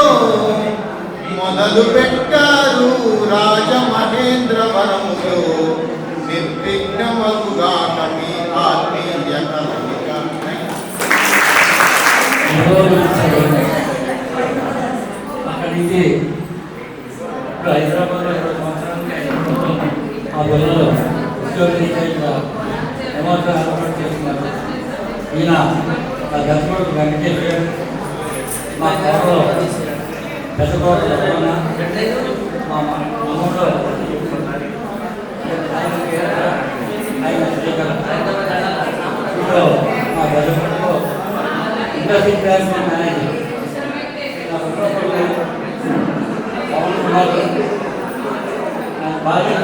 మొదలు పెట్టారు రాజమహేంద్రవరములో, నిర్విఘ్నమగుగాక మీ ఆత్మీయ కలయిక. అక్కడి నుంచి ఇప్పుడు హైదరాబాద్లో 20 సంవత్సరాలకి ఆ పిల్లలు ఉద్యోగరీత్యా ఏమాత్రం ఏర్పాటు చేస్తున్నారు. ఈయన నా గతపడు వెంకటేశ్వర, మా కోటలో పెద్ద కోటలో మా మనోడు ఆయన ఇప్పుడు మా గవర్నమెంట్లో ఇండస్ట్రీ ట్రాన్స్ మేనేజర్ పవన్ కుమార్ భార్య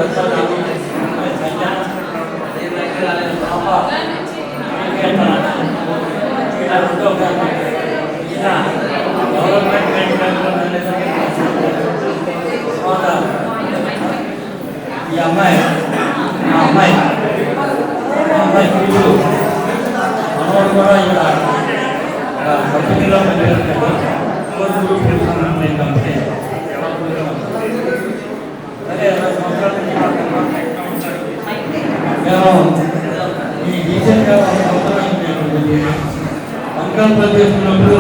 ఈ అమ్మాయి మా అమ్మాయి కూతురు మనవాడు కూడా ఇక్కడ కంపెనీలో అదే 20 సంవత్సరాల నుంచి మేము ఈ రీసెంట్గా అంకం చేస్తున్నప్పుడు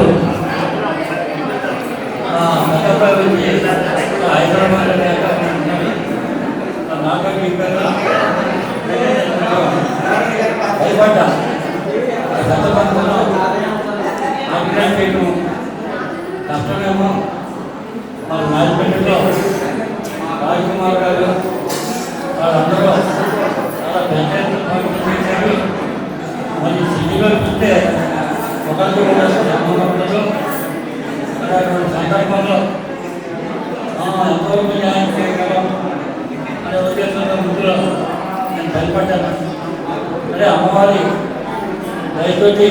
హైదరాబాద్ భయపడ్డా సందర్భంలో అభిప్రాయం కష్టమేమో మన రాజమండ్రిలో రాజ్కుమార్ గారు వాళ్ళందరూ చాలా పెద్ద చేశారు. మరి సిటీలో చూస్తే ఒకరికి కూడా సందర్భంలో ఎంతవరకు న్యాయం చేయగలం అనే ఉద్దేశంలో ముందులో నేను భయపడ్డాను. అదే అమ్మవారి దయతోటి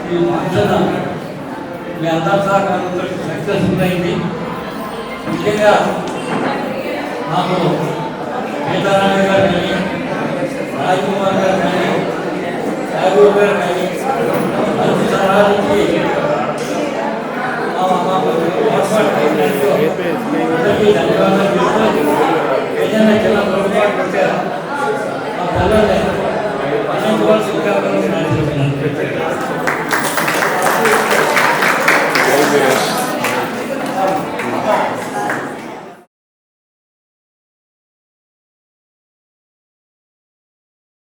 ఈ ఫంక్షన్ మీ అందరి సహకారంతో సక్సెస్ఫుల్ అయింది. ముఖ్యంగా నాకు సీతారామయ్య గారు కానీ రాజ్కుమార్ గారు కానీ రాఘవ్ గారు కానీ మంచి సలహాలకి ధన్యవాదాలు. ఏదైనా చిన్న పొరపాటు ఉంటే ఆ పిల్లల్ని